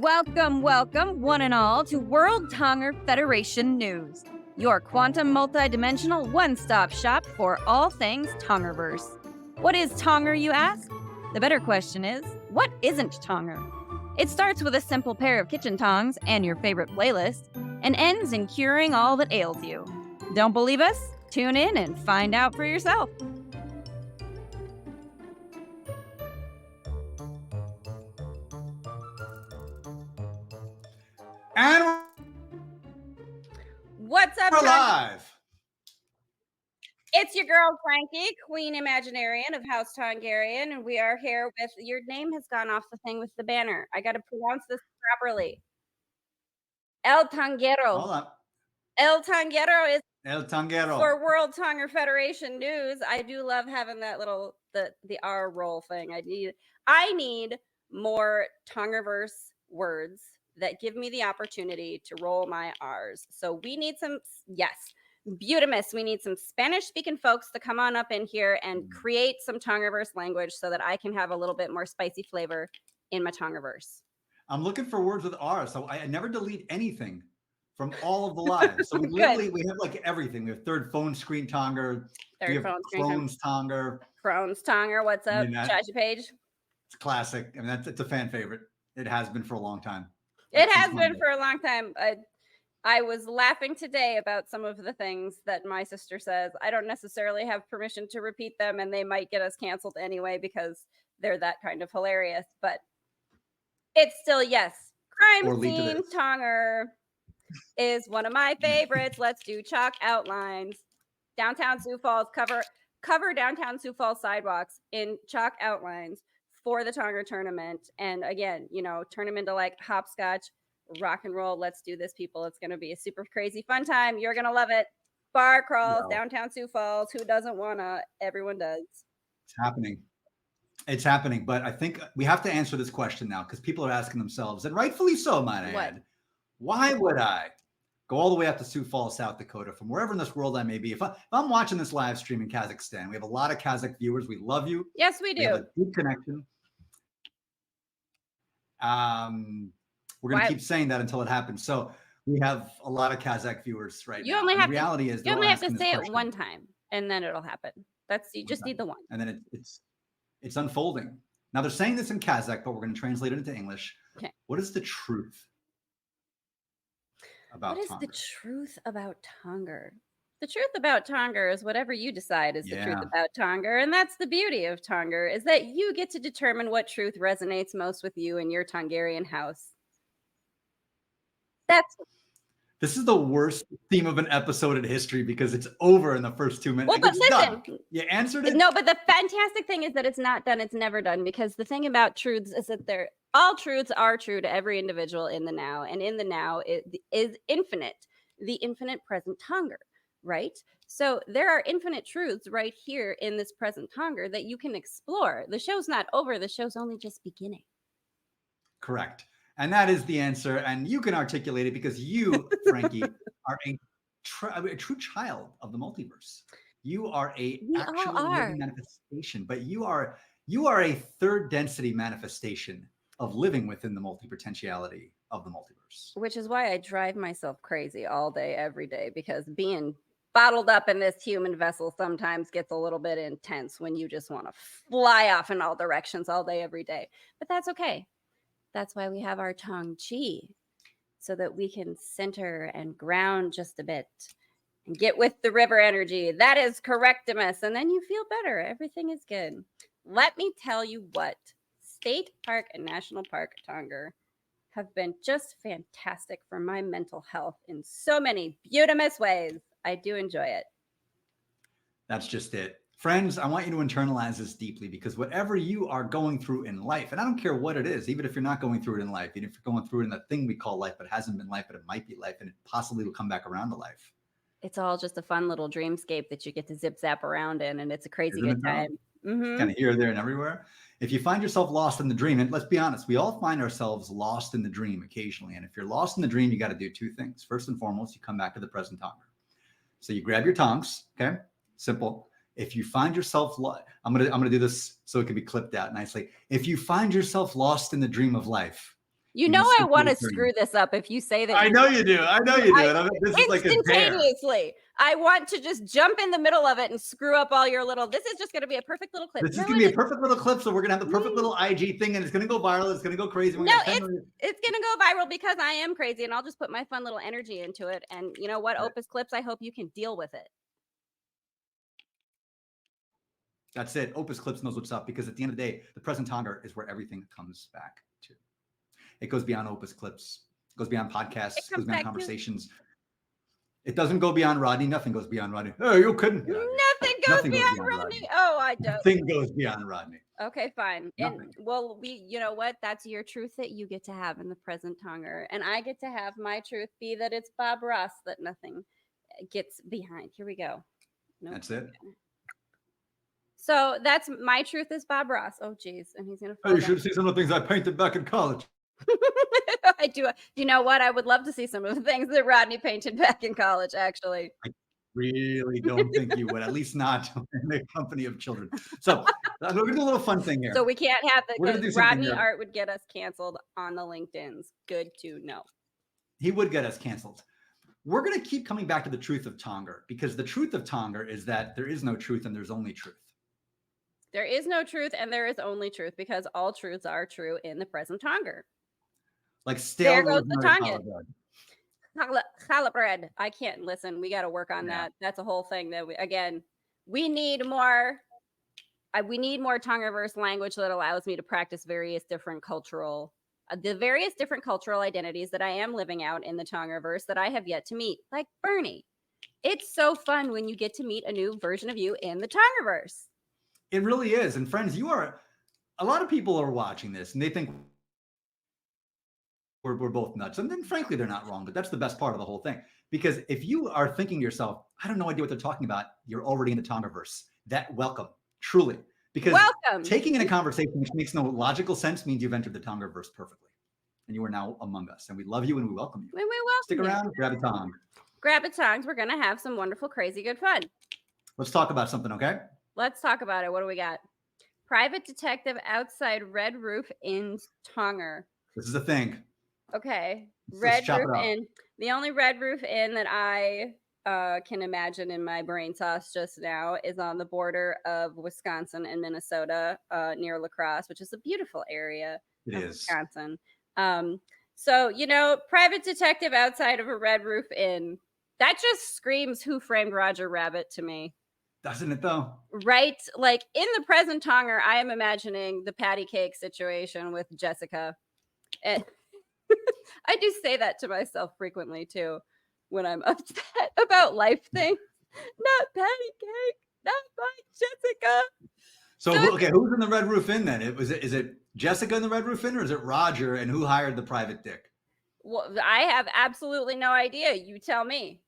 Welcome, one and all, to World Tonger Federation News, your quantum multidimensional one-stop shop for all things Tongerverse. What is Tonger, you ask? The better question is, what isn't Tonger? It starts with a simple pair of kitchen tongs and your favorite playlist, and ends in curing all that ails you. Don't believe us? Tune in and find out for yourself. And what's up, we're live. It's your girl, Franki, Queen Imaginarian of House Tongerian, and we are here with, your name has gone off the thing with the banner. I got to pronounce this properly. 𝓕𝓻𝓪𝓷𝓴𝓲. Hold on. 𝓕𝓻𝓪𝓷𝓴𝓲 is 𝓕𝓻𝓪𝓷𝓭. for World Tonger Federation News. I do love having that little, the R roll thing. I need more Tongerverse words that give me the opportunity to roll my R's. So we need some, yes, Beautimus, we need some Spanish-speaking folks to come on up in here and create some Tongerverse language so that I can have a little bit more spicy flavor in my Tongerverse. I'm looking for words with R, so I never delete anything from all of the lives. So we literally, we have like everything. We have third phone screen Tonger. Third phone screen Crohn's Tonger. Crohn's Tonger, what's up? Chachi Page. It's classic. I mean, it's a fan favorite. It has been for a long time. It has been for a long time. I was laughing today about some of the things that my sister says. I don't necessarily have permission to repeat them, and they might get us canceled anyway because they're that kind of hilarious. But it's still, yes, crime scene Tonger is one of my favorites. Let's do chalk outlines. Downtown Sioux Falls, cover downtown Sioux Falls sidewalks in chalk outlines for the Tonger tournament. And again, you know, turn them into like hopscotch, rock and roll. Let's do this, people. It's going to be a super crazy fun time. You're going to love it. Bar crawls, downtown Sioux Falls. Who doesn't wanna? Everyone does. It's happening. It's happening. But I think we have to answer this question now because people are asking themselves, and rightfully so, might I add, why would I go all the way up to Sioux Falls, South Dakota, from wherever in this world I may be? If I'm watching this live stream in Kazakhstan, we have a lot of Kazakh viewers. We love you. Yes, we do. We have a deep connection. We're going to keep saying that until it happens. So we have a lot of Kazakh viewers right now. The reality is you only have to say it one time, and then it'll happen. You just need the one. And then it's unfolding. Now they're saying this in Kazakh, but we're going to translate it into English. Okay. What is the truth about Tonger? What is the truth about Tonger? The truth about Tonger is whatever you decide is the truth about Tonger. And that's the beauty of Tonger, is that you get to determine what truth resonates most with you in your Tongerian house. This is the worst theme of an episode in history because it's over in the first 2 minutes. Well, but listen, you answered it. No, but the fantastic thing is that it's not done. It's never done, because the thing about truths is that all truths are true to every individual in the now, and in the now it is infinite, the infinite present Tonger, right? So there are infinite truths right here in this present Tonger that you can explore. The show's not over. The show's only just beginning. Correct. And that is the answer. And you can articulate it because you, Franki, are a true child of the multiverse. You are actual living manifestation, but you are a third density manifestation of living within the multi-potentiality of the multiverse. Which is why I drive myself crazy all day, every day, because being bottled up in this human vessel sometimes gets a little bit intense when you just want to fly off in all directions all day, every day. But that's okay. That's why we have our Tong Chi, so that we can center and ground just a bit and get with the river energy. That is correctimus. And then you feel better. Everything is good. Let me tell you what, State Park and National Park Tonger have been just fantastic for my mental health in so many beautiful ways. I do enjoy it. That's just it. Friends, I want you to internalize this deeply, because whatever you are going through in life, and I don't care what it is, even if you're not going through it in life, even if you're going through it in the thing we call life, but it hasn't been life, but it might be life, and it possibly will come back around to life. It's all just a fun little dreamscape that you get to zip zap around in, and it's a crazy good time. Kind of here, there, and everywhere. If you find yourself lost in the dream, and let's be honest, we all find ourselves lost in the dream occasionally. And if you're lost in the dream, you got to do two things. First and foremost, you come back to the present Tonger. So you grab your tongs, okay? Simple. If you find yourself, I'm gonna do this so it can be clipped out nicely. If you find yourself lost in the dream of life, You in know the I want to circular screw this up if you say that. I know you do. I know you do. This is like a dare. Instantaneously. I want to just jump in the middle of it and screw up all your little. This is just going to be a perfect little clip. This is going to be a perfect little clip. So we're going to have the perfect little IG thing, and it's going to go viral. It's going to go crazy. No, it's going to go viral because I am crazy, and I'll just put my fun little energy into it. And you know what, Opus Clips, I hope you can deal with it. That's it. Opus Clips knows what's up, because at the end of the day, the Present Tonger is where everything comes back to. It goes beyond Opus Clips. It goes beyond podcasts. It goes beyond conversations. It doesn't go beyond Rodney. Nothing goes beyond Rodney. Oh, you couldn't. Nothing goes beyond Rodney. Oh, I don't. Nothing goes beyond Rodney. Okay, fine. And well, you know what? That's your truth that you get to have in the Present Tonger, and I get to have my truth be that it's Bob Ross that nothing gets behind. Here we go. Nope. That's it. So that's my truth is Bob Ross. Oh, geez, and he's gonna. Oh, you should see some of the things I painted back in college. I do. You know what? I would love to see some of the things that Rodney painted back in college, actually. I really don't think you would, at least not in the company of children. So we're going to do a little fun thing here. So we can't have the Rodney art would get us canceled on the LinkedIn's. Good to know. He would get us canceled. We're going to keep coming back to the truth of Tonger, because the truth of Tonger is that there is no truth and there's only truth. There is no truth and there is only truth, because all truths are true in the Present Tonger. Like stale. There goes the Tongan. Challah bread. I can't listen. We got to work on that. That's a whole thing that we need more. We need more Tongeriverse language that allows me to practice the various different cultural identities that I am living out in the Tongeriverse that I have yet to meet. Like Bernie. It's so fun when you get to meet a new version of you in the Tongeriverse. It really is. And friends, a lot of people are watching this and they think we're both nuts. And then frankly, they're not wrong, but that's the best part of the whole thing. Because if you are thinking to yourself, I have no idea what they're talking about, you're already in the Tongeriverse. Welcome, truly. Because taking in a conversation which makes no logical sense means you've entered the Tongeriverse perfectly. And you are now among us. And we love you and we welcome you. Stick around, grab a tong. Grab a tongs. We're going to have some wonderful, crazy, good fun. Let's talk about something, okay? Let's talk about it. What do we got? Private detective outside Red Roof Inn Tonger. This is a thing. Okay. Red Roof Inn. The only Red Roof Inn that I can imagine in my brain sauce just now is on the border of Wisconsin and Minnesota, near La Crosse, which is a beautiful area of Wisconsin. So, private detective outside of a Red Roof Inn. That just screams Who Framed Roger Rabbit to me. Doesn't it though? Right? Like in the Present Tonger, I am imagining the patty cake situation with Jessica. And I do say that to myself frequently too when I'm upset about life things. Not patty cake, not my Jessica. So okay, who's in the Red Roof Inn then? Is it Jessica in the Red Roof Inn, or is it Roger, and who hired the private dick? Well, I have absolutely no idea. You tell me.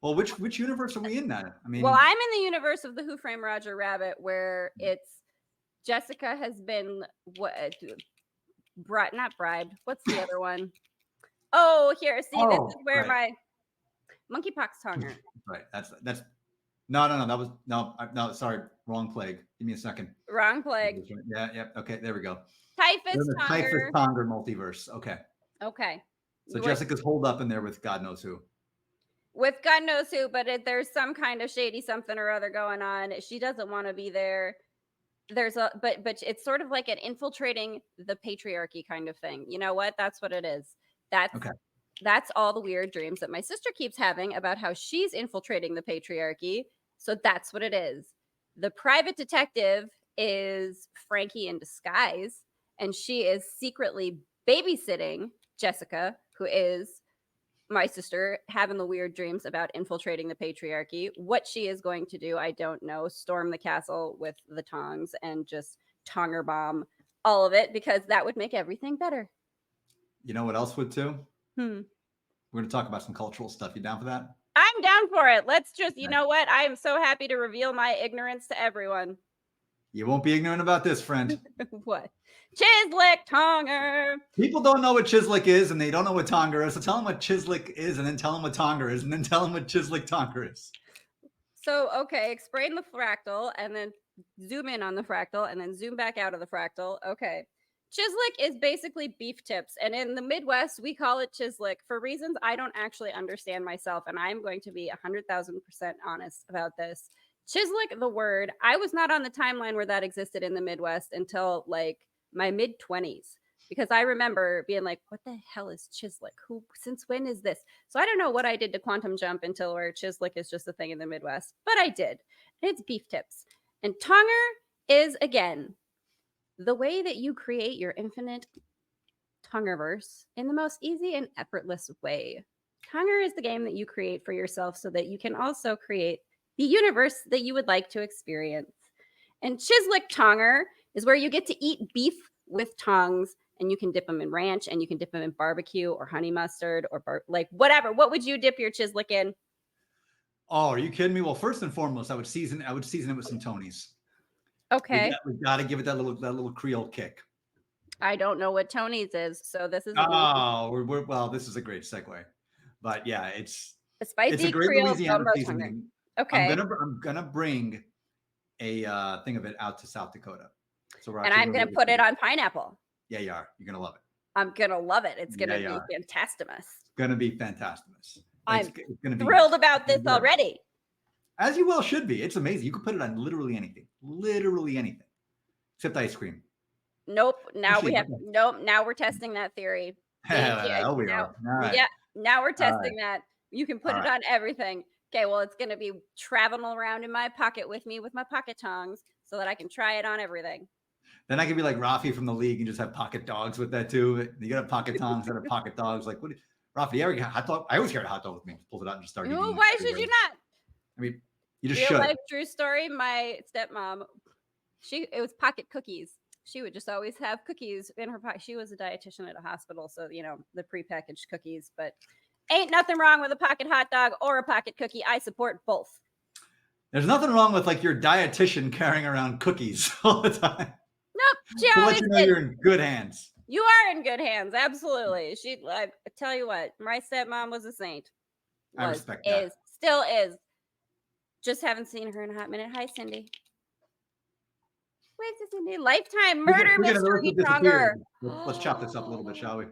Well, which universe are we in now? I mean, well, I'm in the universe of the Who Framed Roger Rabbit, where it's Jessica has been not bribed. What's the other one? Oh, here. See, this is where my monkeypox tonger. Right. That's no. That was no. Sorry, wrong plague. Give me a second. Wrong plague. Yeah. Okay, there we go. Typhus Tonger. Typhus Tonger multiverse. Okay. So Jessica's holed up in there with God knows who. With God knows who, but there's some kind of shady something or other going on. She doesn't want to be there. But it's sort of like an infiltrating the patriarchy kind of thing. You know what? That's what it is. That's all the weird dreams that my sister keeps having about how she's infiltrating the patriarchy. So that's what it is. The private detective is Franki in disguise, and she is secretly babysitting Jessica, who is my sister, having the weird dreams about infiltrating the patriarchy. What she is going to do, I don't know. Storm the castle with the tongs and just tonger bomb all of it, because that would make everything better. You know what else would too? We're going to talk about some cultural stuff. You down for that? I'm down for it. Let's just, you know what? I am so happy to reveal my ignorance to everyone. You won't be ignorant about this, friend. What? Chislic Tonger. People don't know what Chislic is, and they don't know what Tonger is. So tell them what Chislic is, and then tell them what Tonger is, and then tell them what Chislic Tonger is. So, okay, explain the fractal, and then zoom in on the fractal, and then zoom back out of the fractal. Okay. Chislic is basically beef tips, and in the Midwest, we call it chislic for reasons I don't actually understand myself, and I'm going to be 100,000% honest about this. Chislic, the word, I was not on the timeline where that existed in the Midwest until like my mid-20s, because I remember being like, what the hell is chislic? Since when is this? So I don't know what I did to quantum jump until where chislic is just a thing in the Midwest, but I did. It's beef tips. And Tonger is, again, the way that you create your infinite Tongerverse in the most easy and effortless way. Tonger is the game that you create for yourself so that you can also create the universe that you would like to experience. And Chislic Tonger is where you get to eat beef with tongs, and you can dip them in ranch, and you can dip them in barbecue or honey mustard or like whatever. What would you dip your Chislic in? Oh, are you kidding me? Well, first and foremost, I would season it with some Tonys. Okay. We got to give it that little Creole kick. I don't know what Tony's is, so this is well, this is a great segue. But yeah, it's a spicy a great Creole Louisiana gumbo seasoning. Okay. I'm gonna bring a thing of it out to South Dakota. So I'm gonna put it on pineapple. Yeah, you are. You're gonna love it. I'm gonna love it. It's gonna be fantastimous. It's gonna be fantastimous. I'm thrilled about this already. As you well should be. It's amazing. You can put it on literally anything. Literally anything. Except ice cream. Nope. Now we're testing that theory. Now we are. Right. Yeah. Now we're testing that. You can put it on everything. Okay, well, it's gonna be traveling around in my pocket with me with my pocket tongs so that I can try it on everything. Then I can be like Rafi from the league and just have pocket dogs with that too. You got pocket tongs and pocket dogs. Like, what? Rafi, you ever get hot dog? I always carried a hot dog with me. Pulled it out and just started. Why should you not? I mean, you just Real life true story. My stepmom, it was pocket cookies. She would just always have cookies in her pocket. She was a dietitian at a hospital, so the prepackaged cookies. But ain't nothing wrong with a pocket hot dog or a pocket cookie. I support both. There's nothing wrong with like your dietitian carrying around cookies all the time. Nope. To let you know you're in good hands. You are in good hands. Absolutely. I tell you what, my stepmom was a saint. I respect that. Still is. Just haven't seen her in a hot minute. Hi, Cindy. Wave to Cindy. Lifetime murder mystery Tonger. Let's chop this up a little bit, shall we?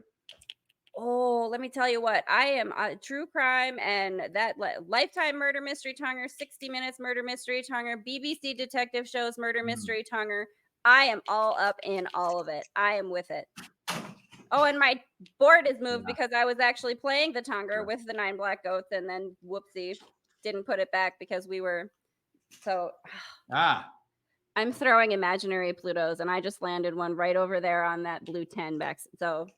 Oh, let me tell you what. I am true crime and that Lifetime murder mystery Tonger, 60 Minutes murder mystery Tonger, BBC detective shows murder mystery Tonger. I am all up in all of it. I am with it. Oh, and my board is moved because I was actually playing the Tonger with the 9 black goats, and then whoopsie, didn't put it back because we were so. I'm throwing imaginary Plutos, and I just landed one right over there on that blue 10 back. So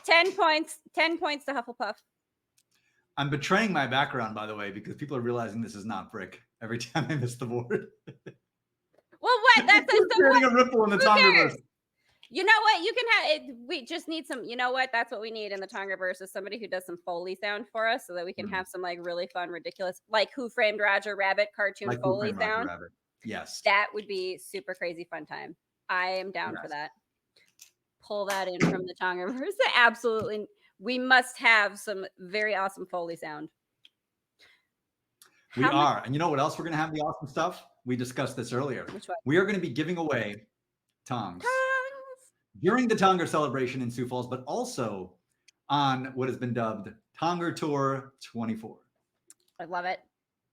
10 points. 10 points to Hufflepuff. I'm betraying my background, by the way, because people are realizing this is not brick every time I miss the board. Well, what? That's creating a ripple in the Tongerverse. You know what? You can have it. We just need some. You know what? That's what we need in the Tongerverse is somebody who does some Foley sound for us, so that we can have some like really fun, ridiculous, like Who Framed Roger Rabbit cartoon like Foley sound. Yes, that would be super crazy fun time. I am down for that. Pull that in from the Tongerverse. Absolutely, we must have some very awesome Foley sound. We are, and you know what else we're going to have the awesome stuff? We discussed this earlier. Which one? We are going to be giving away tongs during the Tonger celebration in Sioux Falls, but also on what has been dubbed Tonger Tour 24. I love it.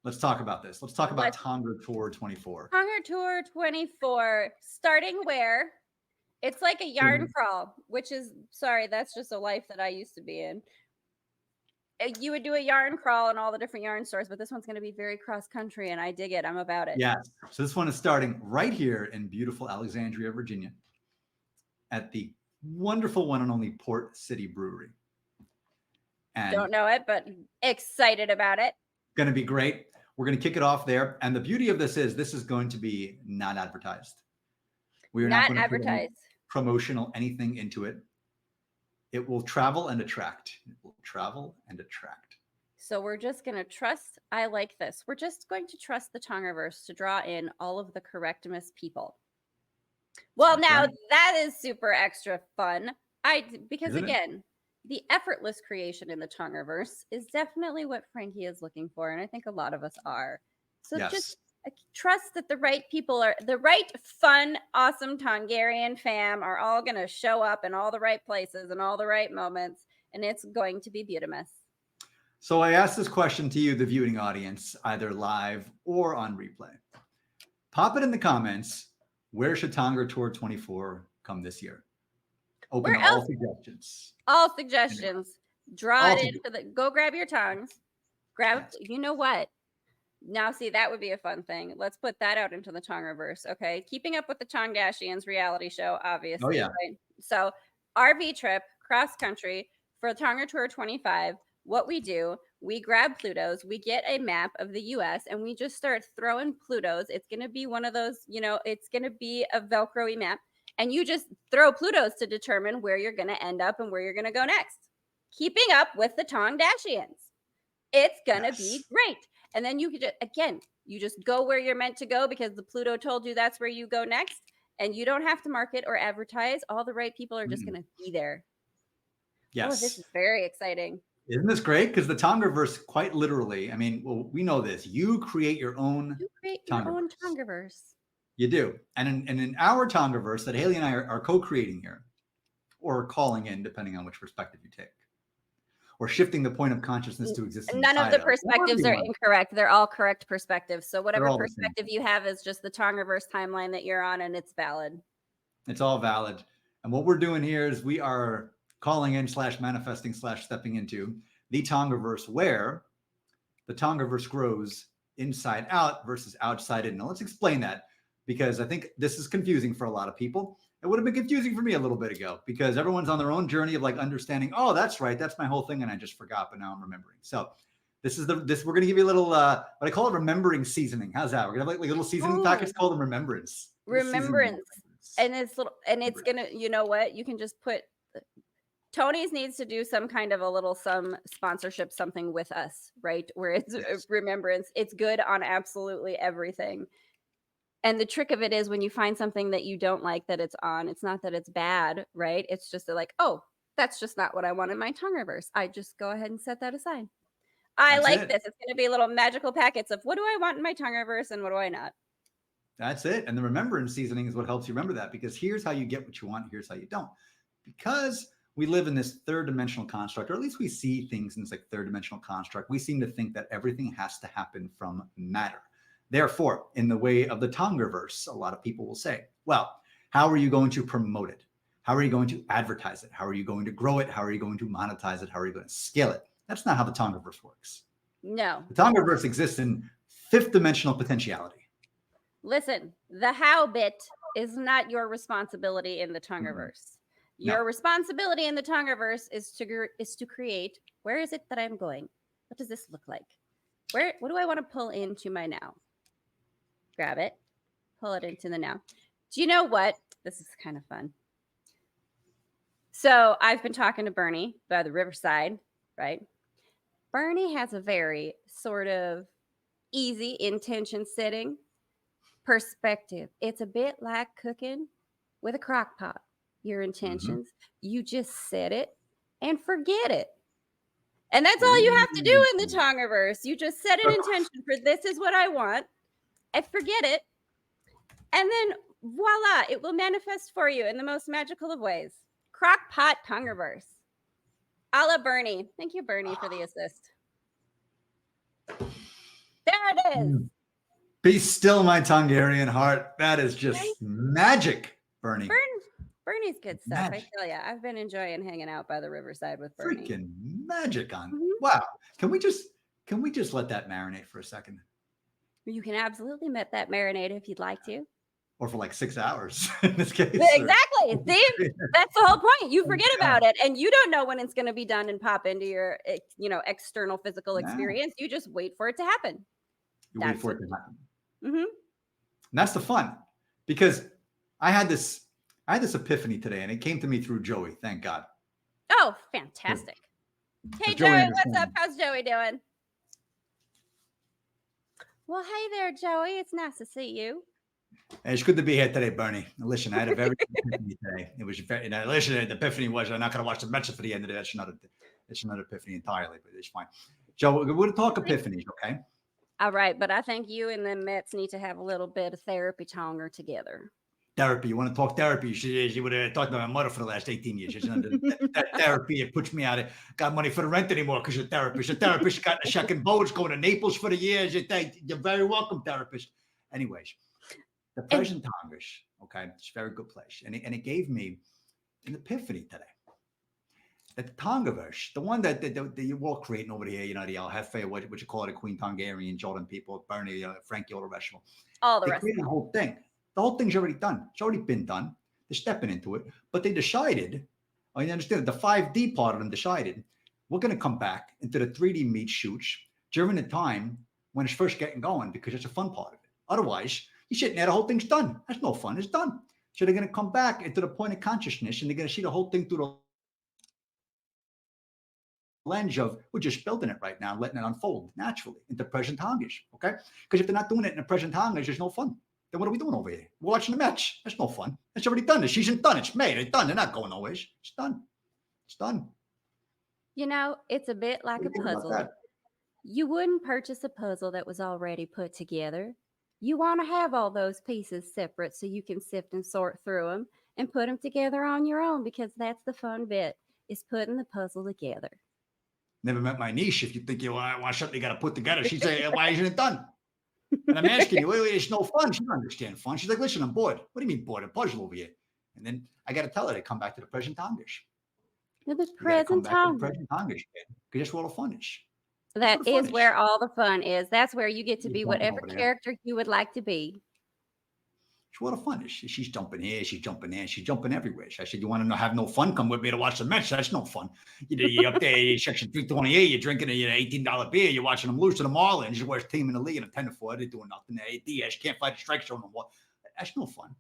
Let's talk about this. Let's talk about Tonger Tour 24. Tonger Tour 24, starting where? It's like a yarn crawl, which is, sorry, that's just a life that I used to be in. You would do a yarn crawl in all the different yarn stores, but this one's going to be very cross country, and I dig it. I'm about it. Yes. So this one is starting right here in beautiful Alexandria, Virginia, at the wonderful one and only Port City Brewery. And don't know it, but excited about it. Going to be great. We're going to kick it off there. And the beauty of this is going to be not advertised. We are not going to advertise promotional anything into it. It will travel and attract. It will travel and attract. So we're just going to trust. I like this. We're just going to trust the Tongerverse to draw in all of the correctmas people. Well, now that is super extra fun. Because again, the effortless creation in the Tongerverse is definitely what Franki is looking for. And I think a lot of us are. So just trust that the right people are the right fun, awesome Tongerian fam are all going to show up in all the right places and all the right moments. And it's going to be beautiful. So I asked this question to you, the viewing audience, either live or on replay. Pop it in the comments. Where should Tonger Tour 24 come this year? Open to all suggestions. All suggestions. Draw it in for the. Go grab your tongs. Grab. Yes. You know what? Now, see, that would be a fun thing. Let's put that out into the Tongeriverse. Okay, keeping up with the 𝓕𝓻𝓭𝓪𝓷𝓴𝓲'𝓼 reality show, obviously. Oh yeah. Right? So, RV trip cross country for Tonger Tour 25. What we do, we grab Plutos, we get a map of the US, and we just start throwing Plutos. It's going to be one of those, it's going to be a Velcro-y map. And you just throw Plutos to determine where you're going to end up and where you're going to go next. Keeping up with the 𝓕𝓻𝓭𝓪𝓷𝓴𝓲'𝓼. It's going to be great. And then you could you just go where you're meant to go because the Pluto told you that's where you go next. And you don't have to market or advertise. All the right people are just going to be there. Yes. Oh, this is very exciting. Isn't this great? Because the Tongeriverse, quite literally, I mean, well, we know this. You create your own Tongeriverse. You do. And in our Tongeriverse that Haleigh and I are co-creating here, or calling in, depending on which perspective you take, or shifting the point of consciousness to existence. None of the perspectives are incorrect. They're all correct perspectives. So whatever perspective you have is just the Tongeriverse timeline that you're on, and it's valid. It's all valid. And what we're doing here is we are calling in / manifesting / stepping into the Tongeriverse, where the Tongeriverse grows inside out versus outside in. Now let's explain that, because I think this is confusing for a lot of people. It would have been confusing for me a little bit ago because everyone's on their own journey of like understanding, oh, that's right, that's my whole thing, and I just forgot, but now I'm remembering. So this is we're going to give you a little what I call it, remembering seasoning. How's that? We're going to have like little seasoning packets called remembrance. Remembrance. And it's gonna, you know what? You can just put Tony's needs to do some kind of a little sponsorship, something with us, right? Where it's remembrance. It's good on absolutely everything. And the trick of it is when you find something that you don't like that it's on, it's not that it's bad, right? It's just like, oh, that's just not what I want in my Tongeriverse. I just go ahead and set that aside. I like this. It's going to be little magical packets of what do I want in my Tongeriverse and what do I not. That's it. And the remembrance seasoning is what helps you remember that, because here's how you get what you want. Here's how you don't. Because we live in this third dimensional construct, or at least we see things in this like third dimensional construct. We seem to think that everything has to happen from matter. Therefore, in the way of the Tongeriverse, a lot of people will say, well, how are you going to promote it? How are you going to advertise it? How are you going to grow it? How are you going to monetize it? How are you going to scale it? That's not how the Tongeriverse works. No. The Tongeriverse exists in fifth dimensional potentiality. Listen, the how bit is not your responsibility in the Tongeriverse. Your responsibility in the Tongeriverse is to create, where is it that I'm going? What does this look like? What do I want to pull into my now? Grab it, pull it into the now. Do you know what? This is kind of fun. So I've been talking to Bernie by the riverside, right? Bernie has a very sort of easy intention setting perspective. It's a bit like cooking with a crock pot. Your intentions, you just set it and forget it. And that's all you have to do in the Tongeriverse. You just set an intention for this is what I want. I forget it. And then voila, it will manifest for you in the most magical of ways. Crockpot Tongeriverse. A la Bernie. Thank you, Bernie, for the assist. There it is. Be still, my Tongerian heart. That is just magic, Bernie. Bernie's good stuff. Magic. I tell you, I've been enjoying hanging out by the riverside with Bernie. Freaking magic on. Wow. Can we just let that marinate for a second? You can absolutely let that marinate if you'd like to. Or for like 6 hours in this case. Exactly. See, that's the whole point. You forget about it, and you don't know when it's going to be done and pop into your, external physical experience. You just wait for it to happen. Wait for it to happen. And that's the fun, because I had this epiphany today, and it came to me through Joey. Thank God. Oh, fantastic. Hey, Joey, what's up? How's Joey doing? Well, hey there, Joey. It's nice to see you. It's good to be here today, Bernie. Listen, I had a very epiphany today. It was very, listen, the epiphany was I'm not going to watch the match for the end of it. That's not an epiphany entirely, but it's fine. Joe, we're going to talk epiphanies, okay? All right, but I think you and the Mets need to have a little bit of therapy tonger together. Therapy. You want to talk therapy? She would have talked to my mother for the last 18 years. That therapy, it puts me out of got money for the rent anymore because you're a therapist. A therapist got a second boats going to Naples for the years. You're very welcome, therapist. Anyways, the Present Tonger, okay, it's a very good place. And it gave me an epiphany today. That the Tongeriverse, the one that you're all creating over here, the 𝓕𝓻𝓪𝓷𝓴𝓲, what you call it, a Queen Tongerian, 𝓕𝓻𝓪𝓷𝓴𝓲 people, Bernie, Franki, all the rest of them. All the They rest. created the whole thing. The whole thing's already done. It's already been done. They're stepping into it. But they decided, you understand, the 5D part of them decided, we're going to come back into the 3D meat shoots during the time when it's first getting going because it's a fun part of it. Otherwise, you're sitting there, the whole thing's done. That's no fun. It's done. So they're going to come back into the point of consciousness and they're going to see the whole thing through the lens of we're just building it right now, letting it unfold naturally into Present Tonger, okay? Because if they're not doing it in the Present Tonger, there's no fun. Then what are we doing over here? We're watching the Mets. That's no fun. It's already done. The season's done. It's made. It's done. They're not going nowhere. It's done. It's done. It's a bit like a puzzle. You wouldn't purchase a puzzle that was already put together. You want to have all those pieces separate so you can sift and sort through them and put them together on your own because that's the fun bit, is putting the puzzle together. Never met my niece. If you think you want something you got to put together, she'd say, why isn't it done? And I'm asking you, it's no fun. She don't understand fun. She's like, listen, I'm bored. What do you mean bored? A puzzle over here. And then I got to tell her to come back to the Present Tonger. The Present Tonger. Present Tonger, because that's where all the fun is. That is where all the fun is. That's where you get to be whatever character you would like to be. It's where the fun is. She's jumping here, she's jumping there, she's jumping everywhere. So I said, you want to have no fun? Come with me to watch the Mets. That's no fun. You're up there, section 328, you're drinking an $18 beer, you're watching them lose to the Marlins, the worst team in the league, and a 10-4, they're doing nothing. DS can't fight a strike zone no more. That's no fun.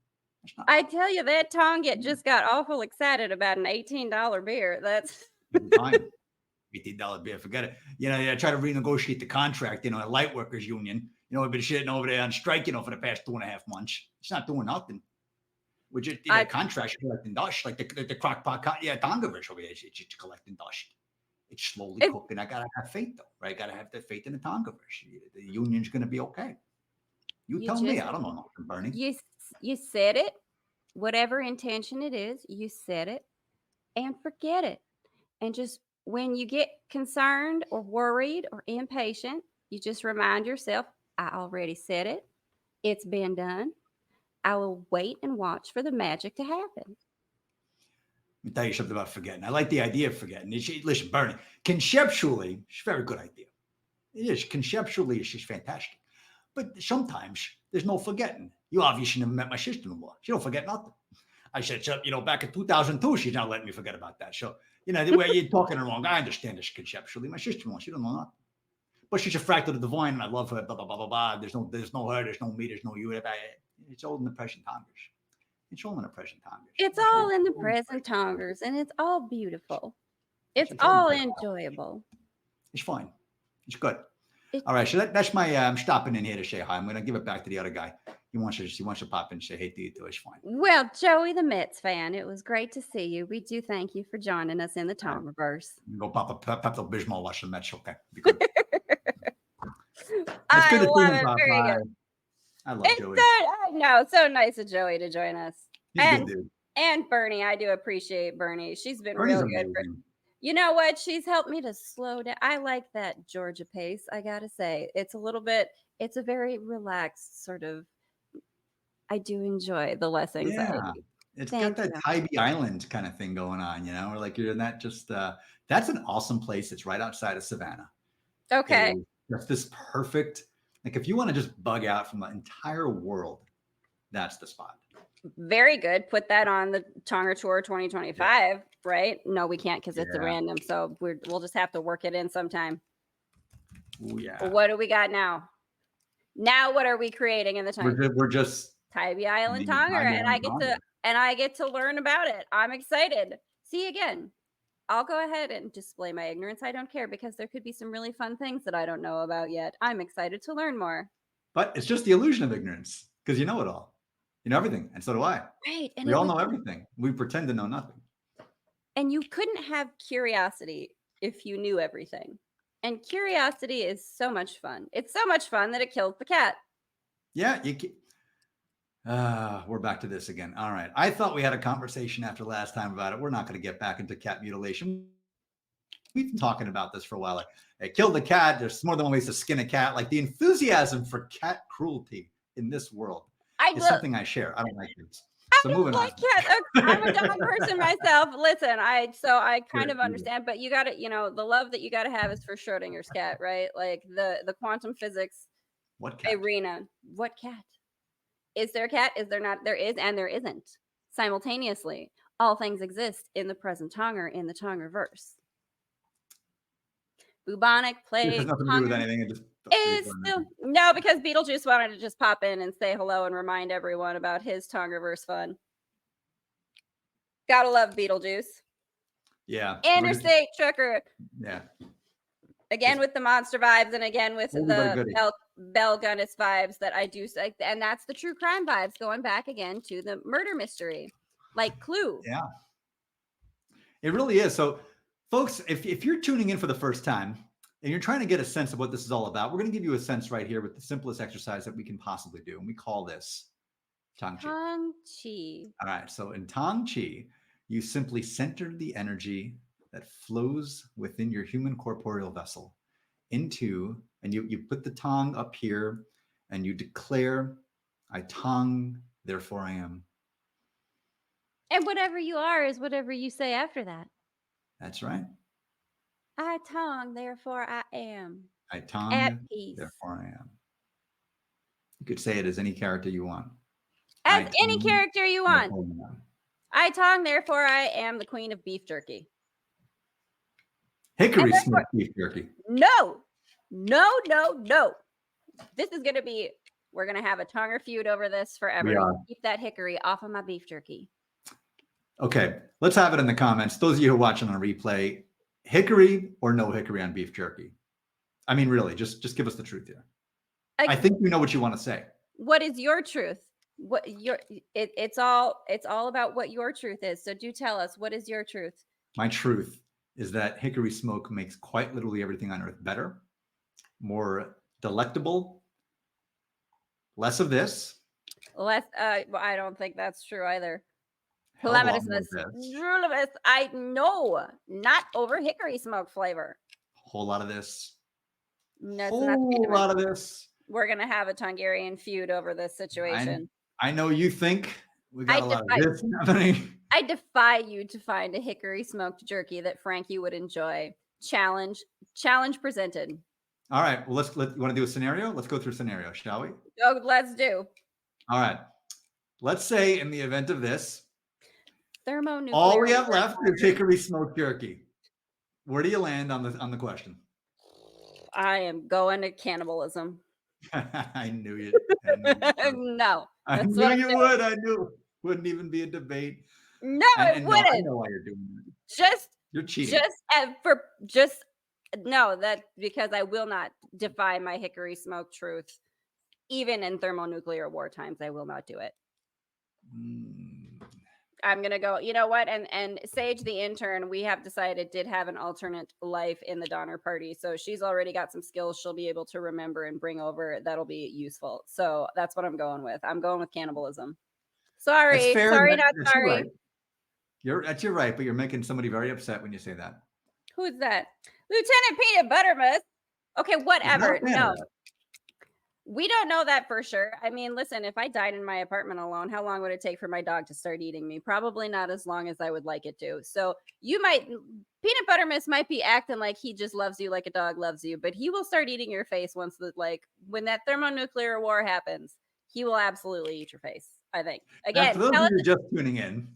I tell you, that Tonga just got awful excited about an $18 beer. That's time. $18 beer, forget it. I try to renegotiate the contract, a light workers union. We've been sitting over there on strike, for the past 2.5 months. It's not doing nothing. We're just contracts collecting dust, like the crock pot. Tongeriverse over here, it's just collecting dust. It's slowly cooking. I gotta have faith, though, right? I gotta have the faith in the Tongeriverse. The union's gonna be okay. You tell me. I don't know nothing, Bernie. You said it. Whatever intention it is, you said it, and forget it. And just when you get concerned or worried or impatient, you just remind yourself, I already said it. It's been done. I will wait and watch for the magic to happen. Let me tell you something about forgetting. I like the idea of forgetting. Listen, Bernie, conceptually, it's a very good idea. It is. Conceptually, it's just fantastic. But sometimes there's no forgetting. You obviously never met my sister-in-law. She don't forget nothing. I said, so, back in 2002, she's not letting me forget about that. So, the way you're talking wrong, I understand this conceptually. My sister-in-law, she don't know nothing. But she's a fractal of the divine, and I love her, blah, blah, blah, blah, blah. There's no her, there's no me, there's no you. It's all in the Present Tonger. It's all in the Present Tonger. It's all in the Present Tongers, and it's all beautiful. It's all enjoyable. It's fine. It's good. All right, so that's my, I'm stopping in here to say hi. I'm going to give it back to the other guy. He wants to pop in and say hey to you too. It's fine. Well, Joey, the Mets fan, it was great to see you. We do thank you for joining us in the Tongeriverse. Go pop a Pepto-Bismol, watch the Mets. Okay. Be good. It's good to see you, very good. I love Joey. I know, so nice of Joey to join us. He's a good dude. And Bernie, I do appreciate Bernie. She's been real good. You know what? She's helped me to slow down. I like that Georgia pace, I gotta say. It's a very relaxed sort of, I do enjoy the less anxiety. Yeah. It's got that Tybee Island kind of thing going on, or like you're in that that's an awesome place. It's right outside of Savannah. Okay. That's this perfect, like if you want to just bug out from the entire world, that's the spot. Very good. Put that on the Tonger Tour 2025, right? No, we can't because it's a random. So we'll just have to work it in sometime. Oh, yeah. What do we got now? Now what are we creating in the time? We're just Tybee Island Tonger, and I get to learn about it. I'm excited. See, again, I'll go ahead and display my ignorance. I don't care because there could be some really fun things that I don't know about yet. I'm excited to learn more. But it's just the illusion of ignorance because you know it all. You know everything, and so do I. Right. And we all know everything. We pretend to know nothing. And you couldn't have curiosity if you knew everything. And curiosity is so much fun. It's so much fun that it kills the cat. Yeah, we're back to this again. All right. I thought we had a conversation after last time about it. We're not going to get back into cat mutilation. We've been talking about this for a while. They killed the cat. There's more than one way to skin a cat. Like the enthusiasm for cat cruelty in this world is something I share. I don't like this. So moving on. I'm a dog person myself. Listen, I kind of understand, but you got to, the love that you got to have is for Schrodinger's cat, right? Like the quantum physics. What cat? Arena. What cat? Is there a cat? Is there not? There is and there isn't. Simultaneously, all things exist in the present Tonger in the Tongeriverse. Bubonic plague. It has nothing to do with anything. It just is still no, because Beetlejuice wanted to just pop in and say hello and remind everyone about his Tongeriverse fun. Gotta love Beetlejuice. Yeah. Interstate Trucker. Yeah. Again with the monster vibes, and again with the 𝓕𝓻𝓪𝓷𝓴𝓲 vibes that I do like, and that's the true crime vibes going back again to the murder mystery, like Clue. Yeah. It really is. So, folks, if you're tuning in for the first time and you're trying to get a sense of what this is all about, we're going to give you a sense right here with the simplest exercise that we can possibly do, and we call this Tong Chi. Tong Chi. All right. So in Tong Chi, you simply center the energy that flows within your human corporeal vessel into, and you put the Tong up here and you declare, I Tong, therefore I am. And whatever you are is whatever you say after that. That's right. I Tong, therefore I am. I Tong, at peace. Therefore I am. You could say it as any character you want. As any character you want. I Tong, therefore I am the queen of beef jerky. Hickory smoked beef jerky. No. This is going to be, we're going to have a Tonger feud over this forever. Keep that hickory off of my beef jerky. Okay, let's have it in the comments. Those of you who are watching on a replay, hickory or no hickory on beef jerky? I mean, really, just give us the truth here. I think we know what you want to say. What is your truth? What it's all about what your truth is. So do tell us, what is your truth? My truth is that hickory smoke makes quite literally everything on earth better, more delectable, less of this. Less, I don't think that's true either. 𝓕𝓻𝓪𝓷𝓴𝓲𝓥, I know, not over hickory smoke flavor. Whole lot of this. No, whole lot of this. We're gonna have a Tongerian feud over this situation. I know you think we got a lot of this happening. I defy you to find a hickory smoked jerky that Franki would enjoy. Challenge presented. All right. Well, you want to do a scenario? Let's go through a scenario, shall we? Oh, let's do. All right. Let's say in the event of this, thermonuclear. All we have left is hickory smoked jerky. Where do you land on the question? I am going to cannibalism. I knew you. No. I knew you would. I knew it wouldn't even be a debate. No, it wouldn't. No, I know why you're doing it. You're cheating. That because I will not defy my hickory smoke truth. Even in thermonuclear war times, I will not do it. I'm gonna go, you know what? And Sage the intern, we have decided, did have an alternate life in the Donner Party. So she's already got some skills she'll be able to remember and bring over that'll be useful. So that's what I'm going with. I'm going with cannibalism. Sorry. Sorry, not sorry. Right. You're right, but you're making somebody very upset when you say that. Who's that? Lieutenant Peanut Buttermouth. Okay, whatever. No. We don't know that for sure. I mean, listen, if I died in my apartment alone, how long would it take for my dog to start eating me? Probably not as long as I would like it to. So Peanut Buttermouth might be acting like he just loves you like a dog loves you, but he will start eating your face once when that thermonuclear war happens, he will absolutely eat your face, I think. Again, for those of you just tuning in,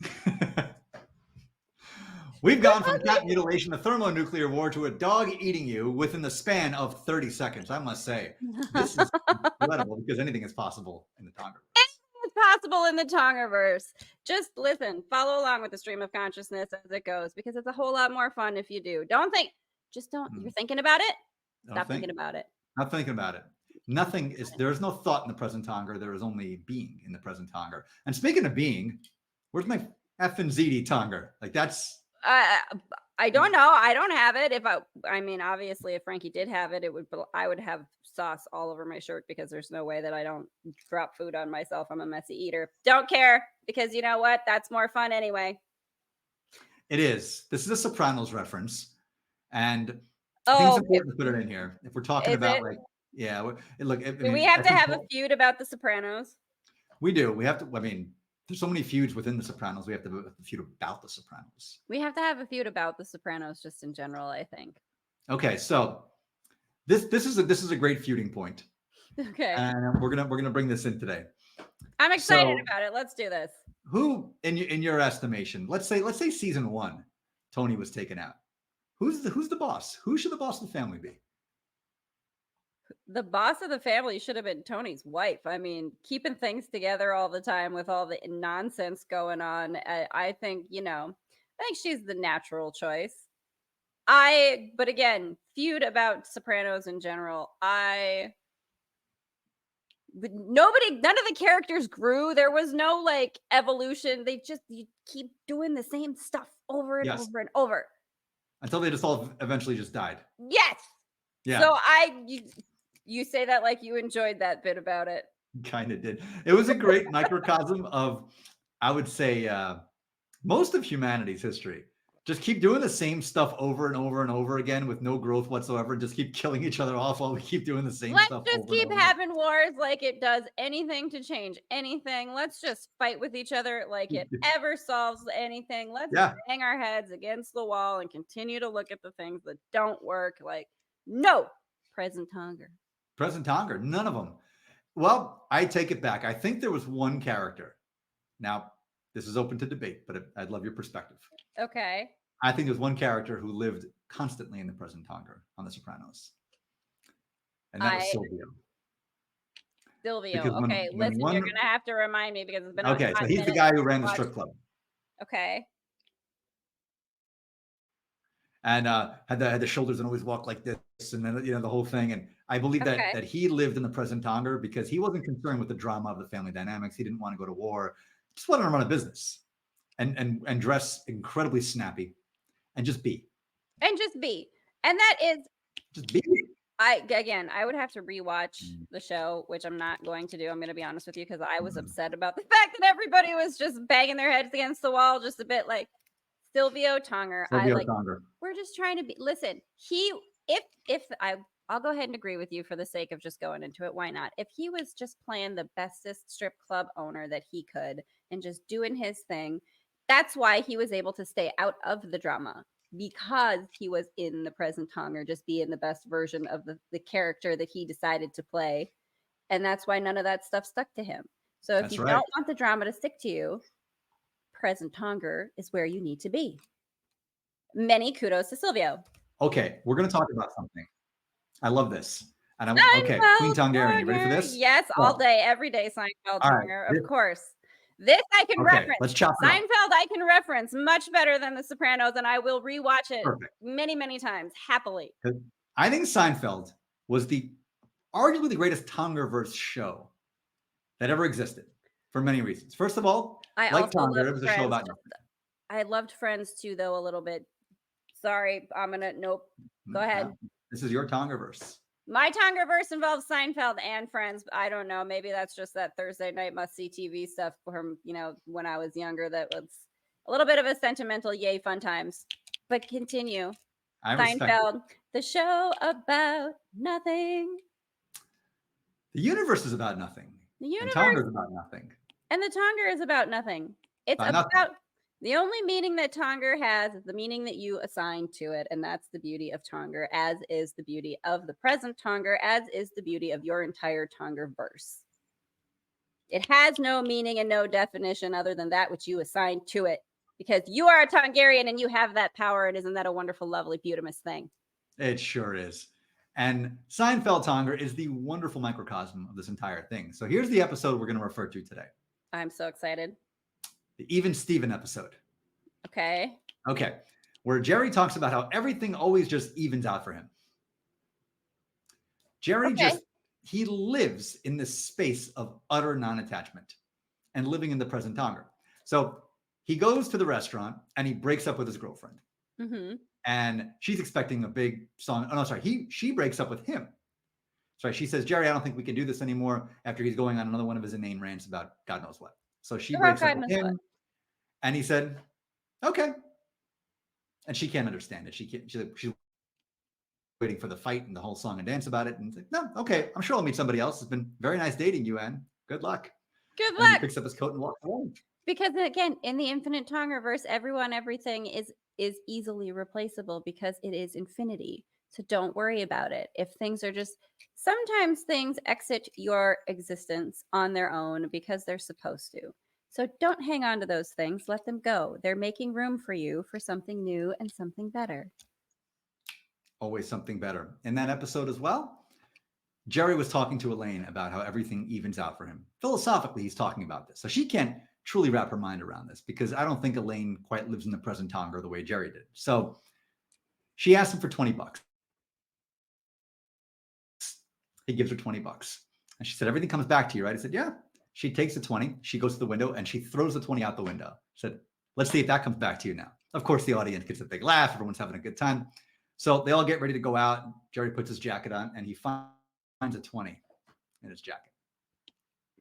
we've gone from cat mutilation to thermonuclear war to a dog eating you within the span of 30 seconds. I must say, this is incredible because anything is possible in the Tonger. Anything is possible in the Tongeriverse. Just listen, follow along with the stream of consciousness as it goes, because it's a whole lot more fun if you do. Don't think, just don't. You're thinking about it? Stop thinking about it. Not thinking about it. Nothing is, there is no thought in the present Tonger. There is only being in the present Tonger. And speaking of being, where's my effing ZD Tonger? Like that's, I don't know. I don't have it. I mean, obviously, if Franki did have it, I would have sauce all over my shirt because there's no way that I don't drop food on myself. I'm a messy eater. Don't care because you know what? That's more fun anyway. It is. This is a Sopranos reference, and I think it's important to put it in here if we're talking about like, yeah. Look, do we have to have a feud about the Sopranos? We do. We have to. I mean, there's so many feuds within the Sopranos. We have to have a feud about the Sopranos. We have to have a feud about the Sopranos just in general, I think. Okay, so this is a great feuding point. Okay, and we're gonna bring this in today. I'm excited about it. Let's do this. Who, in your estimation, let's say season 1, Tony was taken out. Who's the boss? Who should the boss of the family be? The boss of the family should have been Tony's wife. I mean, keeping things together all the time with all the nonsense going on. I think, I think she's the natural choice. But again, feud about Sopranos in general. None of the characters grew. There was no like evolution. You keep doing the same stuff over and over and over. Until they just all eventually just died. Yes. Yeah. So you say that like you enjoyed that bit about it. Kind of did. It was a great microcosm of, I would say, most of humanity's history. Just keep doing the same stuff over and over and over again with no growth whatsoever. Just keep killing each other off while we keep doing the same stuff. Let's just keep having wars like it does anything to change anything. Let's just fight with each other like it ever solves anything. Let's bang our heads against the wall and continue to look at the things that don't work. Like, no, Present Tonger. Present Tonger, none of them. Well, I take it back. I think there was one character. Now, this is open to debate, but I'd love your perspective. Okay. I think there's one character who lived constantly in the Present Tonger on The Sopranos. And that was Silvio. Okay, listen, you're going to have to remind me because it's been okay, so he's the guy who ran the strip club. Okay. And had the shoulders and always walked like this, and then the whole thing. And I believe that he lived in the Present Tonger because he wasn't concerned with the drama of the family dynamics. He didn't want to go to war; just wanted to run a business, and dress incredibly snappy, and just be. And that is just be. I would have to rewatch the show, which I'm not going to do. I'm going to be honest with you because I was upset about the fact that everybody was just banging their heads against the wall, just a bit like. Silvio Tonger. We're just trying to be. Listen, I'll go ahead and agree with you for the sake of just going into it. Why not? If he was just playing the bestest strip club owner that he could and just doing his thing, that's why he was able to stay out of the drama because he was in the Present Tonger, just being the best version of the character that he decided to play. And that's why none of that stuff stuck to him. So if you don't want the drama to stick to you, Present Tonger is where you need to be. Many kudos to Silvio. Okay, we're going to talk about something. I love this. And Queen Tongerian, you ready for this? Yes, all day, every day, Seinfeld Tonger, of course. This I can reference. Let's chop it Seinfeld I can reference much better than The Sopranos, and I will rewatch it many, many times, happily. I think Seinfeld was arguably the greatest Tongerverse show that ever existed for many reasons. First of all, it was a show about nothing. I loved Friends too, though, a little bit. Sorry, nope. Go ahead. No, this is your Tongerverse. My Tongerverse involves Seinfeld and Friends. I don't know. Maybe that's just that Thursday night must-see TV stuff from, when I was younger. That was a little bit of a sentimental yay fun times. But continue. Seinfeld, the show about nothing. The universe is about nothing. The universe and Tonger is about nothing. And the Tonger is about nothing. It's about the only meaning that Tonger has is the meaning that you assign to it. And that's the beauty of Tonger, as is the beauty of the Present Tonger, as is the beauty of your entire Tongerverse. It has no meaning and no definition other than that which you assign to it. Because you are a Tongerian and you have that power. And isn't that a wonderful, lovely, beautimous thing? It sure is. And Seinfeld Tonger is the wonderful microcosm of this entire thing. So here's the episode we're going to refer to today. I'm so excited. The Even Steven episode. Okay. Where Jerry talks about how everything always just evens out for him. Jerry he lives in this space of utter non-attachment and living in the Present Tonger. So he goes to the restaurant and he breaks up with his girlfriend. And she's expecting a big song. Oh, no, sorry. She breaks up with him. Sorry, she says, Jerry, I don't think we can do this anymore after he's going on another one of his inane rants about God knows what. So she breaks up with him. And he said, okay. And she can't understand it. She's waiting for the fight and the whole song and dance about it. And he's like, no, okay, I'm sure I'll meet somebody else. It's been very nice dating you, Anne. Good luck. Good And luck. he picks up his coat and walks away. Because again, in the infinite Tongerverse, everything is easily replaceable because it is infinity. So don't worry about it. If things are just, sometimes things exit your existence on their own because they're supposed to. So don't hang on to those things. Let them go. They're making room for you for something new and something better. Always something better. In that episode as well, Jerry was talking to Elaine about how everything evens out for him. Philosophically, he's talking about this. So she can't truly wrap her mind around this because I don't think Elaine quite lives in the present Tonger the way Jerry did. So she asked him for $20. He gives her $20. And she said, everything comes back to you, right? I said, yeah. She takes the 20, she goes to the window, and she throws the 20 out the window. She said, let's see if that comes back to you now. Of course, the audience gets a big laugh. Everyone's having a good time. So they all get ready to go out. Jerry puts his jacket on, and he finds a 20 in his jacket.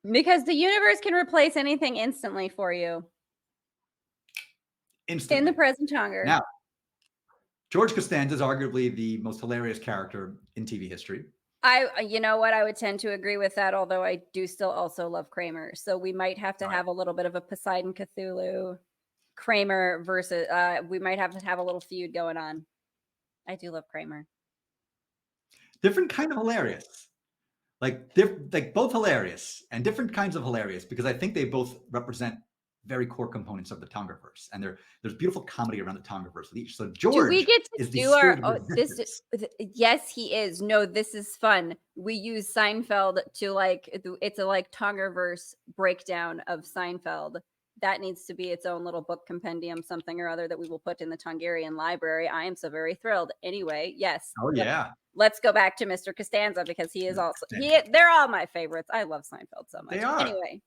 Because the universe can replace anything instantly for you. Instantly. In the present Tonger. Now, George Costanza is arguably the most hilarious character in TV history. You know what? I would tend to agree with that, although I do still also love Kramer. So we might have to have a little bit of a Poseidon Cthulhu Kramer versus, we might have to have a little feud going on. I do love Kramer. Different kind of hilarious. Like both hilarious and different kinds of hilarious because I think they both represent very core components of the Tongerverse, and there's beautiful comedy around the Tongerverse with each. So George, do we get to do our? Oh, yes, he is. No, this is fun. We use Seinfeld to it's a Tongerverse breakdown of Seinfeld. That needs to be its own little book compendium, something or other that we will put in the Tongerian library. I am so very thrilled. Anyway, yes. Oh yeah. Let's go back to Mr. Costanza because he is also they're all my favorites. I love Seinfeld so much. They are. Anyway.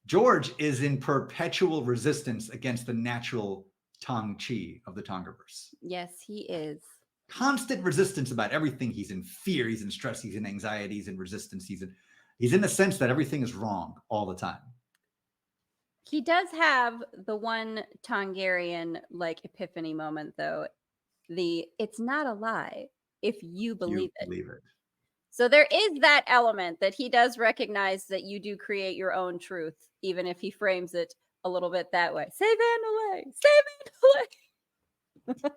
George is in perpetual resistance against the natural Tong Chi of the Tongerverse. Yes, he is. Constant resistance about everything. He's in fear, he's in stress, he's in anxiety, he's in resistance, he's in the sense that everything is wrong all the time. He does have the one Tongerian epiphany moment though. It's not a lie if you believe it. So there is that element that he does recognize that you do create your own truth, even if he frames it a little bit that way. Say Van Haleigh, say Van Haleigh.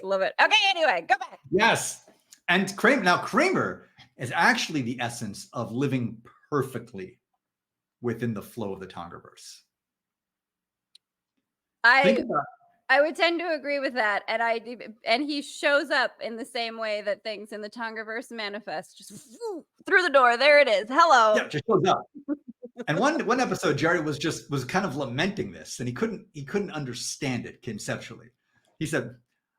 Love it. Okay, anyway, go back. Yes. And Kramer is actually the essence of living perfectly within the flow of the Tongerverse. I would tend to agree with that, and he shows up in the same way that things in the Tongerverse manifest, just through the door. There it is. Hello. Yeah, just shows up. And one episode, Jerry was kind of lamenting this, and he couldn't understand it conceptually. He said,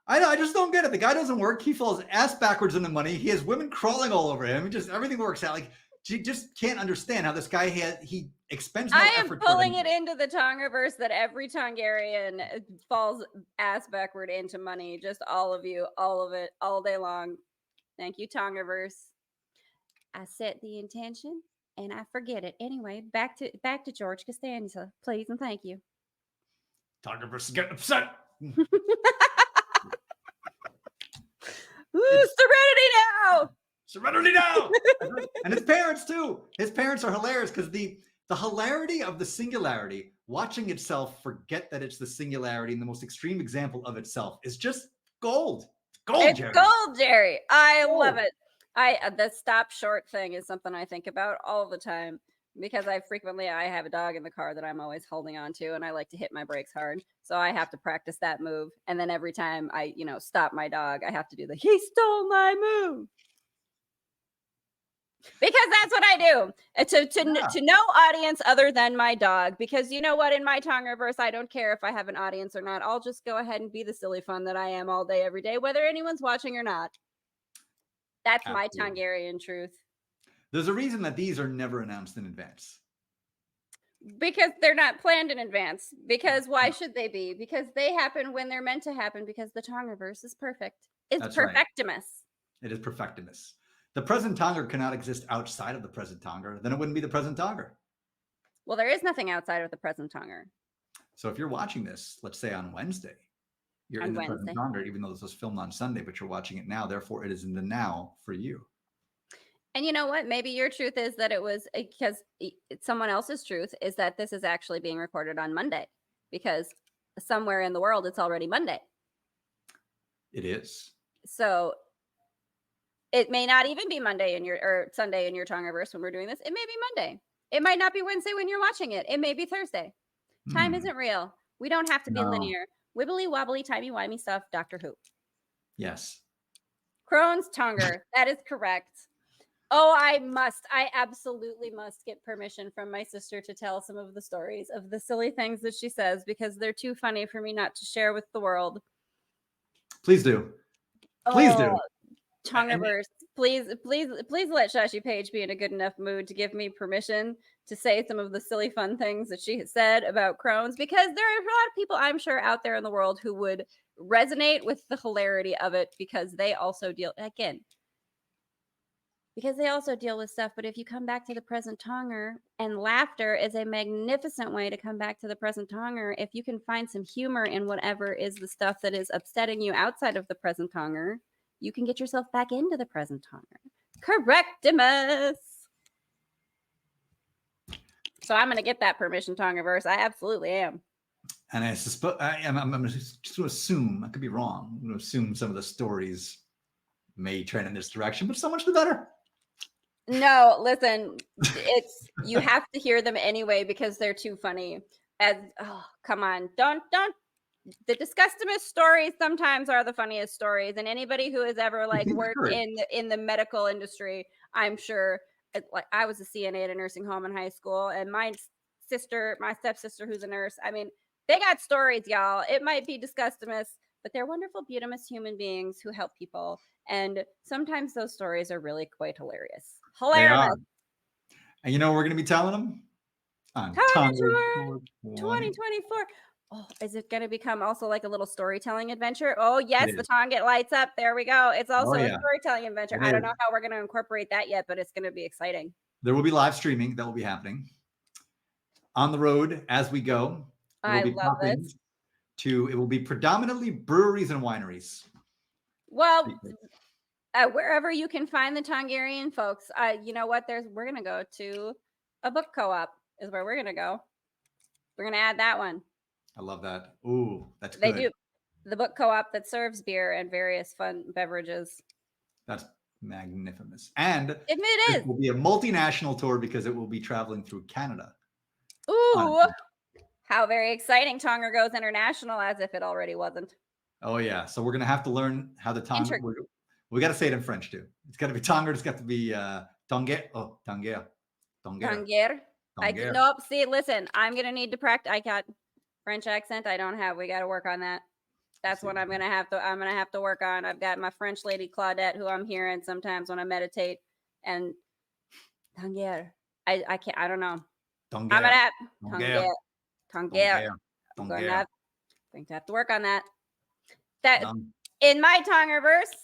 I just don't get it. The guy doesn't work. He falls ass backwards in the money. He has women crawling all over him. Everything works out. She just can't understand how this guy he expends no effort. I am pulling it into the Tongerverse that every Tongerian falls ass backward into money. Just all of you, all of it, all day long. Thank you, Tongerverse. I set the intention and I forget it. Anyway, back to George Costanza, please and thank you. Tongerverse is getting upset. Serenity now. Serenity now. And his parents too. His parents are hilarious because the hilarity of the singularity, watching itself forget that it's the singularity and the most extreme example of itself is just gold. It's gold, Jerry. I love it. The stop short thing is something I think about all the time because I have a dog in the car that I'm always holding on to, and I like to hit my brakes hard. So I have to practice that move. And then every time I, stop my dog, I have to do he stole my move. Because that's what I do to no audience other than my dog. Because you know what? In my Tongerverse, I don't care if I have an audience or not. I'll just go ahead and be the silly fun that I am all day, every day, whether anyone's watching or not. That's my Tongerian truth. There's a reason that these are never announced in advance. Because they're not planned in advance. Because why should they be? Because they happen when they're meant to happen. Because the Tongeriverse is perfect. It's That's perfectimus. Right. It is perfectimus. The present Tonger cannot exist outside of the present Tonger. Then it wouldn't be the present Tonger. Well, there is nothing outside of the present Tonger. So if you're watching this, let's say on Wednesday, you're in the present Tonger, even though this was filmed on Sunday, but you're watching it now. Therefore, it is in the now for you. And you know what? Maybe your truth is that it was because someone else's truth is that this is actually being recorded on Monday, because somewhere in the world it's already Monday. It is. So it may not even be Monday in your or Sunday in your Tongeriverse when we're doing this. It may be Monday. It might not be Wednesday when you're watching it. It may be Thursday. Time isn't real. We don't have to be linear. Wibbly wobbly, timey wimey stuff. Doctor Who. Yes. 𝓕𝓻𝓪𝓷𝓵. That is correct. Oh, I absolutely must get permission from my sister to tell some of the stories of the silly things that she says, because they're too funny for me not to share with the world. Please do. Please do. Tongeriverse, please let Shashi Page be in a good enough mood to give me permission to say some of the silly fun things that she has said about Crohn's, because there are a lot of people, I'm sure, out there in the world who would resonate with the hilarity of it, because they also deal with stuff. But if you come back to the present Tonger, and laughter is a magnificent way to come back to the present Tonger, if you can find some humor in whatever is the stuff that is upsetting you outside of the present Tonger, you can get yourself back into the present Tonger. Correctimus. So I'm going to get that permission, Tongeriverse. I absolutely am. And I suspect I'm just going to assume, I could be wrong, I'm going to assume some of the stories may trend in this direction, but so much the better. No, listen, you have to hear them anyway, because they're too funny. Come on, don't. The disgustimus stories sometimes are the funniest stories, and anybody who has ever worked in the medical industry, I'm sure. Like, I was a CNA at a nursing home in high school, and my stepsister, who's a nurse, I mean, they got stories, y'all. It might be disgustimus, but they're wonderful, beautiful human beings who help people. And sometimes those stories are really quite hilarious. Hilarious. And you know, we're going to be telling them on Tonger 2024. Oh, is it going to become also like a little storytelling adventure? Oh, yes, the Tonga lights up. There we go. It's also a storytelling adventure. I don't know how we're going to incorporate that yet, but it's going to be exciting. There will be live streaming that will be happening on the road as we go. I love this. It will be predominantly breweries and wineries. Well, wherever you can find the Tongerian folks, you know what? We're going to go to a book co-op is where we're going to go. We're going to add that one. I love that. Ooh, that's good. They do the book co-op that serves beer and various fun beverages. That's magnificent. And it will be a multinational tour, because it will be traveling through Canada. Ooh, how very exciting. Tonger goes international, as if it already wasn't. Oh, yeah. So we're going to have to learn how the Tonger... We got to say it in French, too. It's got to be Tonger. It's got to be Tonger. Oh, Tonger. Nope. See, listen, I'm going to need to practice. I got French accent. I don't have. We got to work on that. That's what I'm going to have to work on. I've got my French lady, Claudette, who I'm hearing sometimes when I meditate. And Tonger. I can't. I don't know. Tonger. I'm going to have Tonger. I'm going to have to work on that. In my Tongeriverse,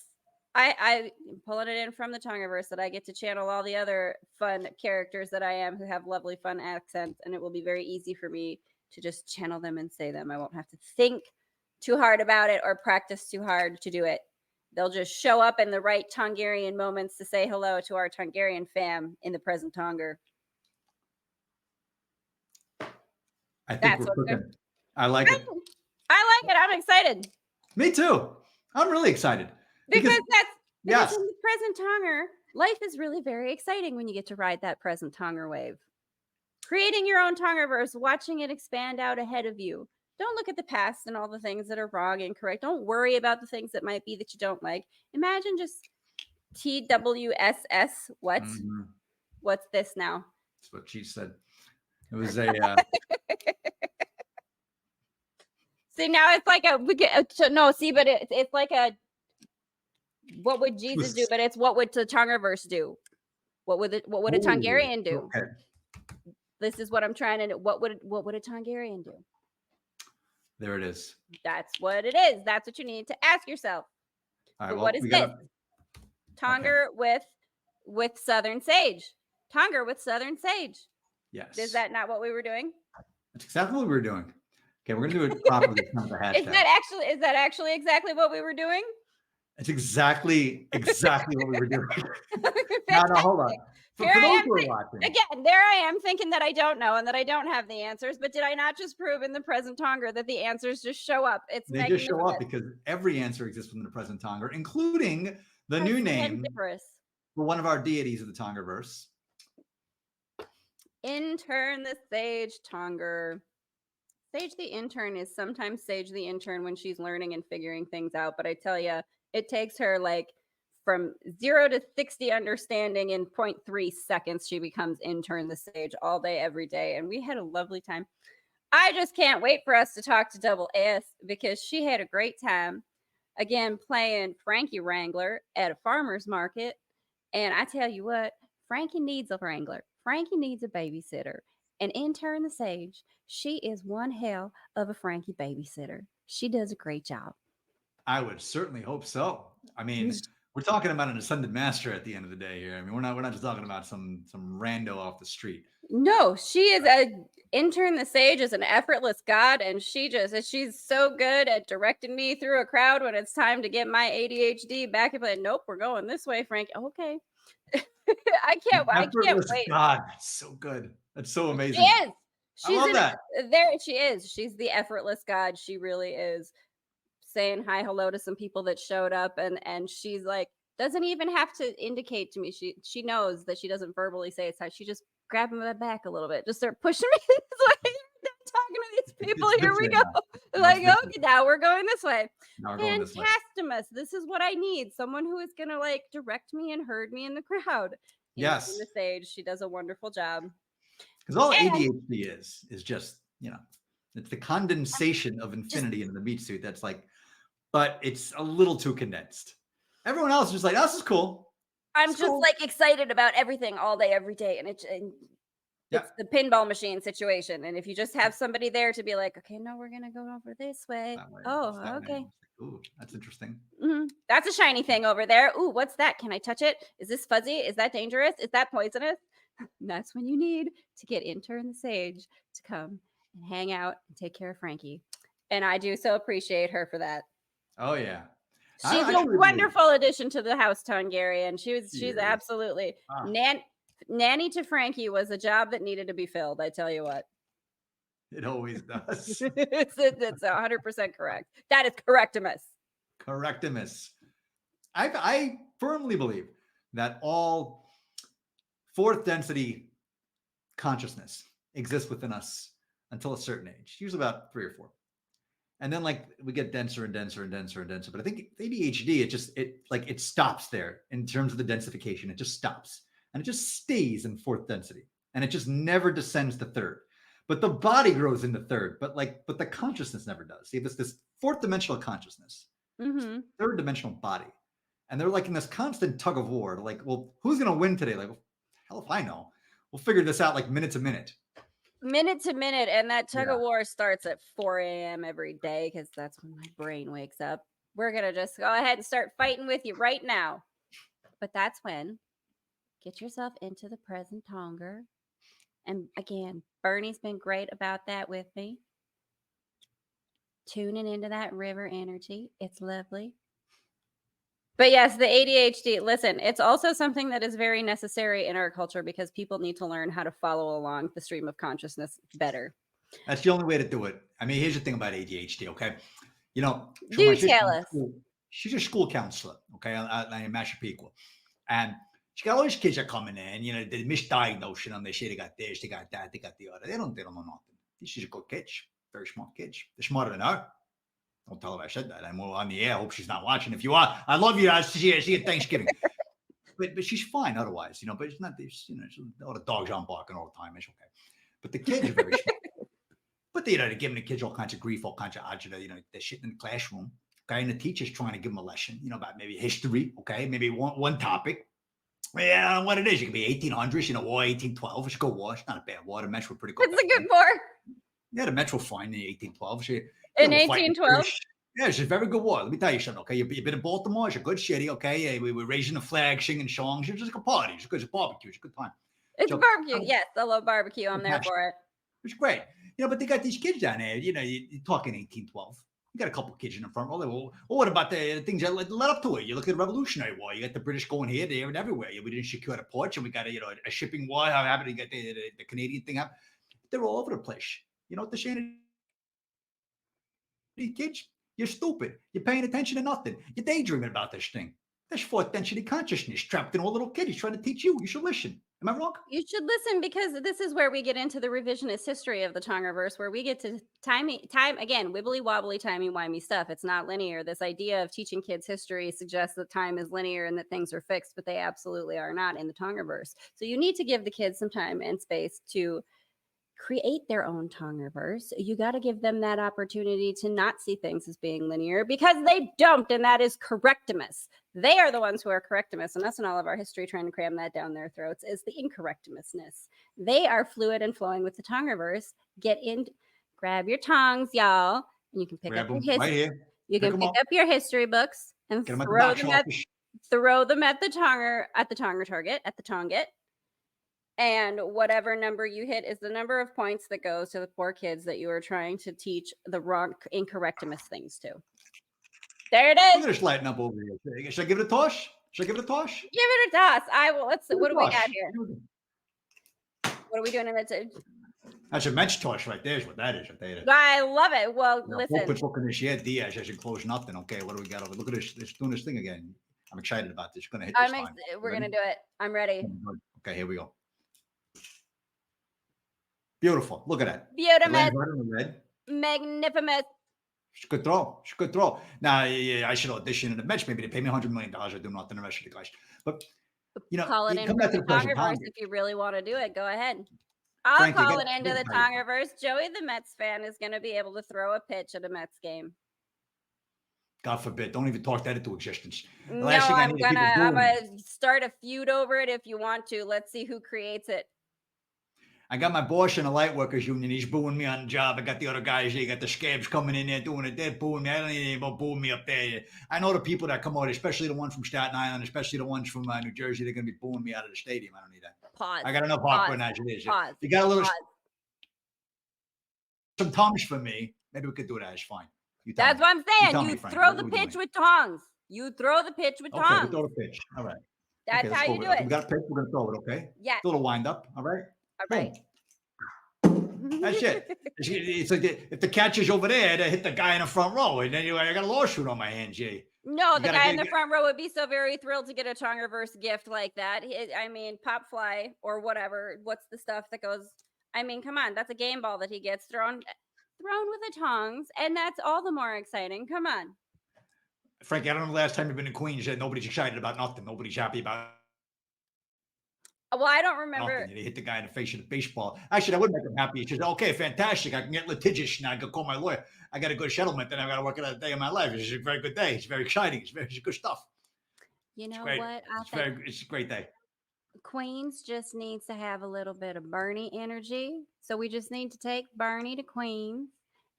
I'm pulling it in from the Tongeriverse, that I get to channel all the other fun characters that I am, who have lovely, fun accents, and it will be very easy for me to just channel them and say them. I won't have to think too hard about it or practice too hard to do it. They'll just show up in the right Tongerian moments to say hello to our Tongerian fam in the present Tonger. I think we're cooking. I like it. I like it. I'm excited. Me too. I'm really excited. Because in the present Tonger, life is really very exciting when you get to ride that present Tonger wave. Creating your own Tongeriverse, watching it expand out ahead of you. Don't look at the past and all the things that are wrong and incorrect. Don't worry about the things that might be that you don't like. Imagine just TWSS. What? Mm-hmm. What's this now? That's what she said. It was a... See, now it's like but it's like a... What would Jesus do? But it's what would the Tongeriverse do? What would a Tongerian do? Okay. This is what I'm trying to know. What would a Tongerian do? There it is. That's what it is. That's what you need to ask yourself. All right. Well, what is this? Tonger with Southern Sage. Tonger with Southern Sage. Yes. Is that not what we were doing? That's exactly what we were doing. Okay, we're gonna do it properly. Is that actually exactly what we were doing? It's exactly what we were doing. No, hold on. For those who are watching. Again, there I am thinking that I don't know and that I don't have the answers. But did I not just prove in the present Tonger that the answers just show up? They just show up because every answer exists within the present Tonger, including the new name for one of our deities of the Tongeriverse. Intern the Sage Tonger. Sage the Intern is sometimes Sage the Intern when she's learning and figuring things out. But I tell you, it takes her like from 0 to 60 understanding in 0.3 seconds. She becomes Intern the Sage all day, every day. And we had a lovely time. I just can't wait for us to talk to Double S because she had a great time. Again, playing Franki Wrangler at a farmer's market. And I tell you what, Franki needs a wrangler. Franki needs a babysitter. And Intern the Sage, she is one hell of a Franki babysitter. She does a great job. I would certainly hope so. I mean, we're talking about an ascended master at the end of the day here. I mean, we're not just talking about some rando off the street. No, she is a Intern the Sage is an effortless god, and she's so good at directing me through a crowd when it's time to get my ADHD back and like, nope, we're going this way, Frank. Okay. I can't wait. God, that's so good. That's so amazing. She is. I love that. There she is. She's the effortless god. She really is. Saying hi, hello to some people that showed up, and she's like, doesn't even have to indicate to me. She knows that she doesn't verbally say it's time. She just grab my back a little bit, just start pushing me this way. Talking to these people, here we go. Like, okay, now we're going this way. Fantastimus. This is what I need. Someone who is gonna like direct me and herd me in the crowd. Yes. In the Sage, she does a wonderful job. Because all ADHD is just, it's the condensation of infinity into the meat suit. That's like, but it's a little too condensed. Everyone else is just like, oh, this is cool. I'm just like excited about everything all day, every day. And it's the pinball machine situation. And if you just have somebody there to be like, okay, no, we're going to go over this way. Oh, okay. Ooh, that's interesting. Mm-hmm. That's a shiny thing over there. Ooh, what's that? Can I touch it? Is this fuzzy? Is that dangerous? Is that poisonous? And that's when you need to get Intern the Sage to come and hang out and take care of Franki. And I do so appreciate her for that. Oh, yeah. She's a wonderful addition to the House Tongerian. She's absolutely nanny to Franki was a job that needed to be filled. I tell you what. It always does. It's 100% correct. That is correctimus. Correctimus. I firmly believe that all fourth density consciousness exists within us until a certain age, usually about 3 or 4. And then like we get denser and denser and denser and denser. But I think ADHD, it stops there in terms of the densification. It just stops and it just stays in fourth density and it just never descends to third. But the body grows into third, but the consciousness never does. See, this fourth dimensional consciousness, third dimensional body. And they're like in this constant tug of war. Like, well, who's going to win today? Like, well, hell if I know. We'll figure this out like minute to minute. Minute to minute, and that tug of war starts at 4 a.m. every day because that's when my brain wakes up. We're gonna just go ahead and start fighting with you right now. But that's when get yourself into the present Tonger. And again, Bernie's been great about that with me. Tuning into that river energy. It's lovely. But yes, the ADHD, listen, it's also something that is very necessary in our culture because people need to learn how to follow along the stream of consciousness better. That's the only way to do it. I mean, here's the thing about ADHD, okay? Do tell us. She's a school counselor, okay, in Massapequa. And she got all these kids that coming in, they misdiagnosing them. They say they got this, they got that, they got the other. They don't know nothing. She's a good kid, very smart kid. They're smarter than her. Don't tell her I said that. I'm on the air. I hope she's not watching. If you are, I love you. I'll see you at Thanksgiving. but she's fine otherwise, but it's not this, all the dogs aren't barking all the time. It's okay. But the kids are very smart. But they're giving the kids all kinds of grief, all kinds of agita, they're shit in the classroom. Okay. And the teacher's trying to give them a lesson, about maybe history. Okay. Maybe one topic. Yeah, what it is. You can be 1800s, or 1812. It's good war. It's not a bad war. The Mets were pretty good. It's a good war. Yeah, the Mets were fine in 1812. In 1812? Yeah, it's a very good war. Let me tell you something, okay? You've been in Baltimore. It's a good city, okay? We were raising the flag, singing songs. It's just like a party. It's a barbecue. It's a good time. It's a barbecue. Yes, I love barbecue. I'm there for it. It's great. But they got these kids down there. You're talking 1812. You got a couple of kids in the front row. Well, what about the things that led up to it? You look at the Revolutionary War. You got the British going here, there, and everywhere. We didn't secure the ports, and we got a shipping war. How happened to get the Canadian thing up? They're all over the place. You know what they're saying? These kids, you're stupid. You're paying attention to nothing. You're daydreaming about this thing. That's fourth density consciousness trapped in a little kid. He's trying to teach you. You should listen. Am I wrong? You should listen, because this is where we get into the revisionist history of the Tongeriverse, where we get to time again, wibbly wobbly, timey wimey stuff. It's not linear. This idea of teaching kids history suggests that time is linear and that things are fixed, but they absolutely are not in the Tongeriverse. So you need to give the kids some time and space to create their own Tongeriverse. You got to give them that opportunity to not see things as being linear, because they don't, and that is correctimus. They are the ones who are correctimus, and us and all of our history trying to cram that down their throats is the incorrectimusness. They are fluid and flowing with the Tongeriverse. Get in, grab your tongs, y'all, and you can pick up your history. Right here. You can pick up your history books and throw them at the Tonger, at the Tonger target, at the Tonget. And whatever number you hit is the number of points that goes to the poor kids that you are trying to teach the wrong, incorrectimus things to. There it is. Look at this lighting up over here. Should I give it a toss? Give it a toss. I will. Let's see. What do we got here? What are we doing in the That's a Mets toss right there is what that is. I love it. Well, listen. Looking this year, Diaz hasn't closed nothing. Okay, what do we got over? Look at this. It's doing this thing again. I'm excited about this. Going to hit this time. We're going to do it. I'm ready. Okay, here we go. Beautiful. Look at that. Beautiful. Magnificent. It's a good throw. It's a good throw. Now, I should audition in the Mets. Maybe they pay me $100 million. I do nothing the rest of the guys. But, call it into the Tongeriverse if you really want to do it. Go ahead. I'll call it into the Tongeriverse. Joey, the Mets fan, is going to be able to throw a pitch at a Mets game. God forbid. Don't even talk that into existence. No, I'm gonna start a feud over it if you want to. Let's see who creates it. I got my boss in the light workers union. He's booing me on the job. I got the other guys. They got the scabs coming in there doing it. They're booing me. I don't need anybody booing me up there. I know the people that come out, especially the ones from Staten Island, especially the ones from New Jersey. They're going to be booing me out of the stadium. I don't need that. Pause. I got enough heartburn as it is. You got a little some tongues for me. Maybe we could do that. It's fine. That's what I'm saying. You throw the pitch with tongs. You throw the pitch with tongs. Okay, we throw the pitch. All right. That's how you do it. We got a pitch. We're going to throw it. Okay. Yeah. A little wind up. All right. All right. That's it. It's like if the catch is over there, they hit the guy in the front row, and then I got a lawsuit on my hands, Jay. No, the guy in the front row would be so very thrilled to get a Tongeriverse gift like that. I mean, pop fly or whatever. What's the stuff that goes? I mean, come on, that's a game ball that he gets thrown with the tongs, and that's all the more exciting. Come on, Frankie. I don't know the last time you've been in Queens. Nobody's excited about nothing. Nobody's happy about. Well, I don't remember. Nothing. They hit the guy in the face with a baseball. Actually, I would make him happy. He says, "Okay, fantastic. I can get litigious now. I can call my lawyer. I got a good settlement. Then I got to work another day of my life. It's a very good day. It's very exciting. It's good stuff. You know what? It's a great day. Queens just needs to have a little bit of Bernie energy. So we just need to take Bernie to Queens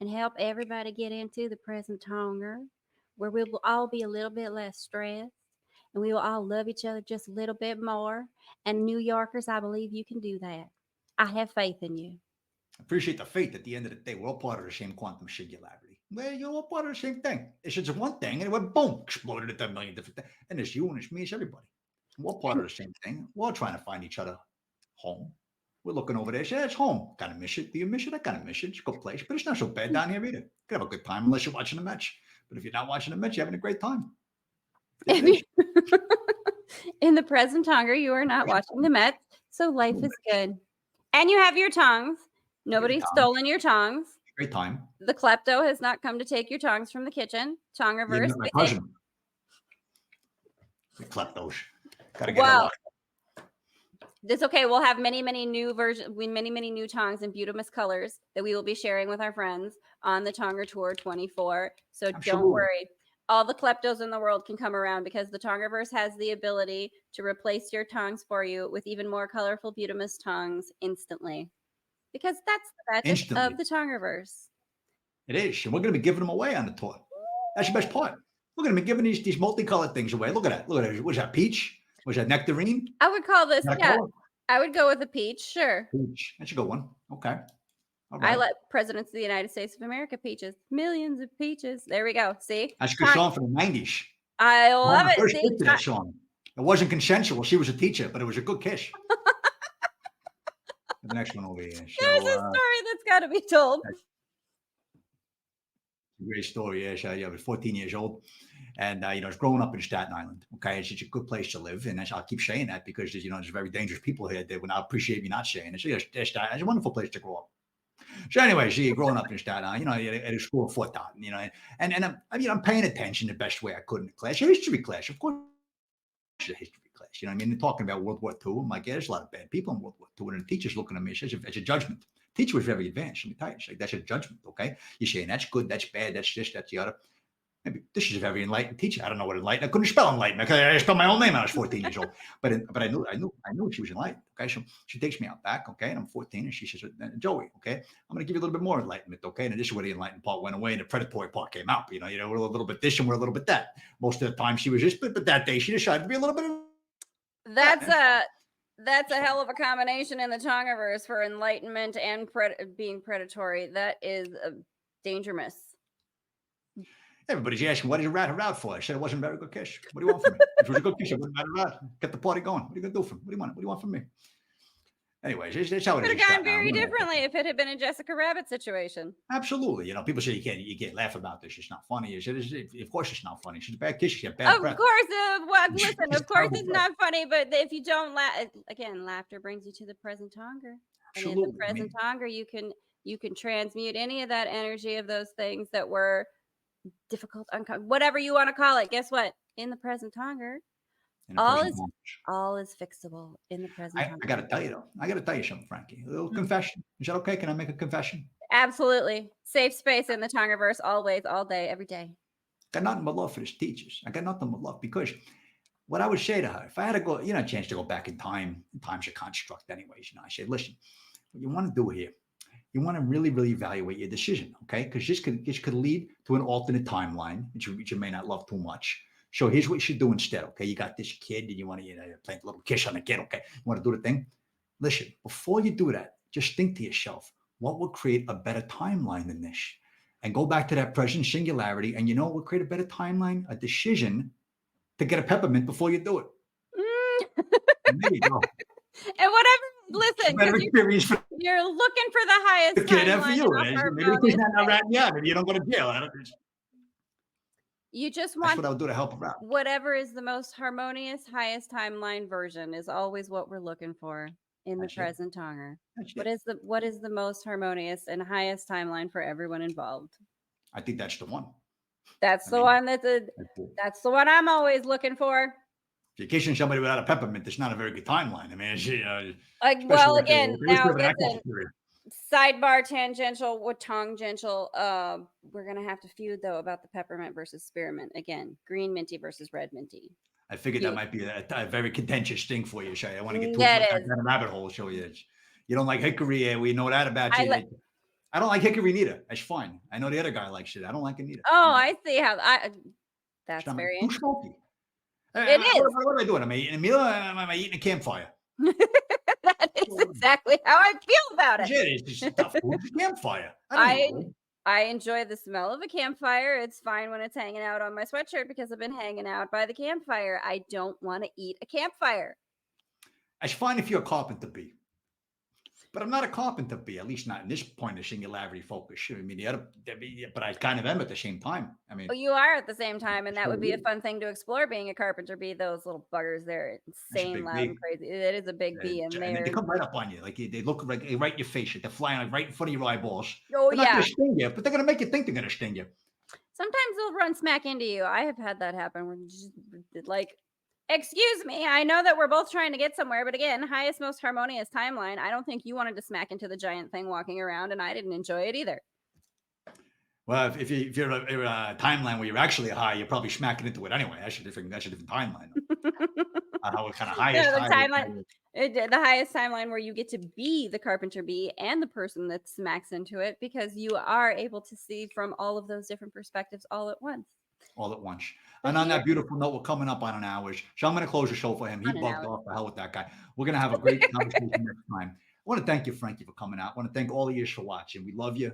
and help everybody get into the present Tonger, where we will all be a little bit less stressed. And we will all love each other just a little bit more. And New Yorkers, I believe you can do that. I have faith in you. I appreciate the faith. At the end of the day, we're all part of the same quantum singularity. Well, you're all part of the same thing. It's just one thing, and it went boom, exploded into a million different things. And it's you, and it's me, it's everybody. We're all part of the same thing. We're all trying to find each other home. We're looking over there. Say, it's home. Kind of miss it. Do you miss it? I kind of miss it. It's a good place, but it's not so bad down here either. You can have a good time unless you're watching the match. But if you're not watching the match, you're having a great time. In the present Tonger, you are not watching the Mets, so life is good. And you have your tongs. Nobody's stolen your tongs. Great time. The klepto has not come to take your tongs from the kitchen. Tongeriverse. My cousin. The kleptos. Gotta get her locked. It's okay. We'll have many new versions, many new tongs in beautiful colors that we will be sharing with our friends on the Tonger Tour 24. So don't worry. all the kleptos in the world can come around because the Tongeriverse has the ability to replace your tongues for you with even more colorful, beautiful tongues instantly. Because that's the magic Instantly. of the Tongeriverse. It is. And we're going to be giving them away on the tour. That's the best part. We're going to be giving these multicolored things away. Look at that. Look at that. Was that peach? Was that nectarine? I would call this, yeah. Color? I would go with a peach, sure. Peach. That's a good one. Okay. All I right. let presidents of the United States of America peaches. Millions of peaches. There we go. See? That's a good song for the 90s. I love it. First See? kiss to that song. It wasn't consensual. She was a teacher, but it was a good kiss. The next one over here. So, There's a story that's got to be told. Great story. Yeah, I was 14 years old, and I was growing up in Staten Island. Okay, it's such a good place to live, and I'll keep saying that because there's very dangerous people here that would not appreciate me not saying it. So it's a wonderful place to grow up. So anyway, growing up in Staten Island, at a school of thought, and I'm paying attention the best way I could in the class. A history class, of course, a history class. You know what I mean? They're talking about World War II. I'm like, yeah, there's a lot of bad people in World War II, and the teacher's looking at me as a judgment. Teacher was very advanced. Let me tell you, like, that's a judgment. Okay, you're saying that's good, that's bad, that's this, that's the other. Maybe this is a very enlightened teacher. I don't know what enlightened. I couldn't spell enlightened. I spelled my own name when I was 14 years old. But I knew she was enlightened. Okay, so she takes me out back. Okay, and I'm 14, and she says, Joey, okay, I'm going to give you a little bit more enlightenment. Okay, and this is where the enlightened part went away, and the predatory part came out. We're a little bit this and we're a little bit that. Most of the time she was this, but that day she decided to be a little bit of That's a hell of a combination in the Tongeriverse for enlightenment and being predatory. That is dangerous. Everybody's asking, what is a 𝓷𝓸𝓭𝓬 for? I said it wasn't a very good kiss. What do you want from me? If it was a good kiss, it wasn't 𝓷𝓸𝓭𝓬. Get the party going. What are you going to do from me? What do you want? What do you want from me? Anyways, that's how it is. Could have gone very differently if it had been a Jessica Rabbit situation. Absolutely. People say you can't laugh about this. It's not funny. Of course it's not funny. She's a bad kiss. She had bad breath. Of course, listen, of course it's not funny, but if you don't laugh, again, laughter brings you to the present Tonger. And in the present Tonger, you can transmute any of that energy of those things that were difficult, whatever you want to call it. Guess what? In the present Tonger, all is fixable in the present Tonger. I got to tell you, though. I got to tell you something, Frankie. A little confession. Is that okay? Can I make a confession? Absolutely. Safe space in the Tongeriverse, always, all day, every day. Got nothing but love for these teachers. I got nothing but love because what I would say to her, if I had to go, a chance to go back in time, time's a construct anyways, I say, listen, what you want to do here, you want to really, really evaluate your decision, okay? Because this could lead to an alternate timeline, which you may not love too much. So here's what you should do instead, okay? You got this kid and you want to plant a little kiss on the kid, okay? You want to do the thing? Listen, before you do that, just think to yourself, what would create a better timeline than this? And go back to that present singularity, and what would create a better timeline? A decision to get a peppermint before you do it. And there you go. And listen, you're looking for the highest timeline. For you. Maybe it's not right now. Maybe you don't go to jail. You just want what I would do to help her out. Whatever is the most harmonious, highest timeline version is always what we're looking for in the present Tonger. What is the most harmonious and highest timeline for everyone involved? I think that's the one. That's the one that's the one I'm always looking for. If you're kissing somebody without a peppermint, it's not a very good timeline. I mean, well, again, now listen, sidebar tangential with tongential. We're gonna have to feud though about the peppermint versus spearmint again. Green minty versus red minty. I figured that might be a very contentious thing for you, Shay. I want to get too far down a rabbit hole. Show you don't like hickory. We know that about you. I don't like hickory neither. That's fine. I know the other guy likes it. I don't like it neither. Oh, I see how that's very too smoky. It is. What am I doing? Am I eating a meal or am I eating a campfire? That is exactly how I feel about it. It's just tough food. Campfire. I enjoy the smell of a campfire. It's fine when it's hanging out on my sweatshirt because I've been hanging out by the campfire. I don't want to eat a campfire. It's fine if you're a carpenter bee. But I'm not a carpenter bee, at least not in this point of singularity focus. I mean, but I kind of am at the same time. I mean, you are at the same time, and that would be a fun thing to explore. Being a carpenter bee, those little buggers, they're insane, loud, and crazy. It is a big bee, and they come right up on you, like they look right in your face. They're flying like right in front of your eyeballs. Oh they're not going to sting you, but they're going to make you think they're going to sting you. Sometimes they'll run smack into you. I have had that happen. Where just like. Excuse me, I know that we're both trying to get somewhere, but again, highest, most harmonious timeline. I don't think you wanted to smack into the giant thing walking around, and I didn't enjoy it either. Well, if you're in a timeline where you're actually high, you're probably smacking into it anyway. That's a different timeline. How kind of highest The high. timeline, the highest timeline where you get to be the carpenter bee and the person that smacks into it, because you are able to see from all of those different perspectives all at once. All at once. And on that beautiful note, we're coming up on an hour. So I'm going to close the show for him. He bugged off. The hell with that guy. We're going to have a great conversation next time. I want to thank you, Frankie, for coming out. I want to thank all of you for watching. We love you.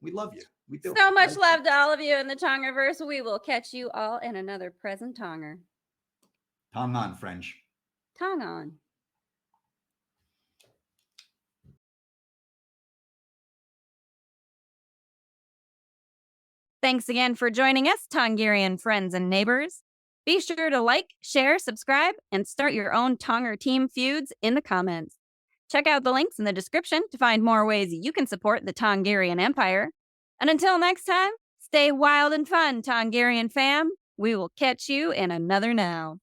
We love you. We do. So much love to all of you in the Tongeriverse. We will catch you all in another Present Tonger. Tong on, French. Tong on. Thanks again for joining us, Tongerian friends and neighbors. Be sure to like, share, subscribe, and start your own Tonger team feuds in the comments. Check out the links in the description to find more ways you can support the Tongerian Empire. And until next time, stay wild and fun, Tongerian fam. We will catch you in another now.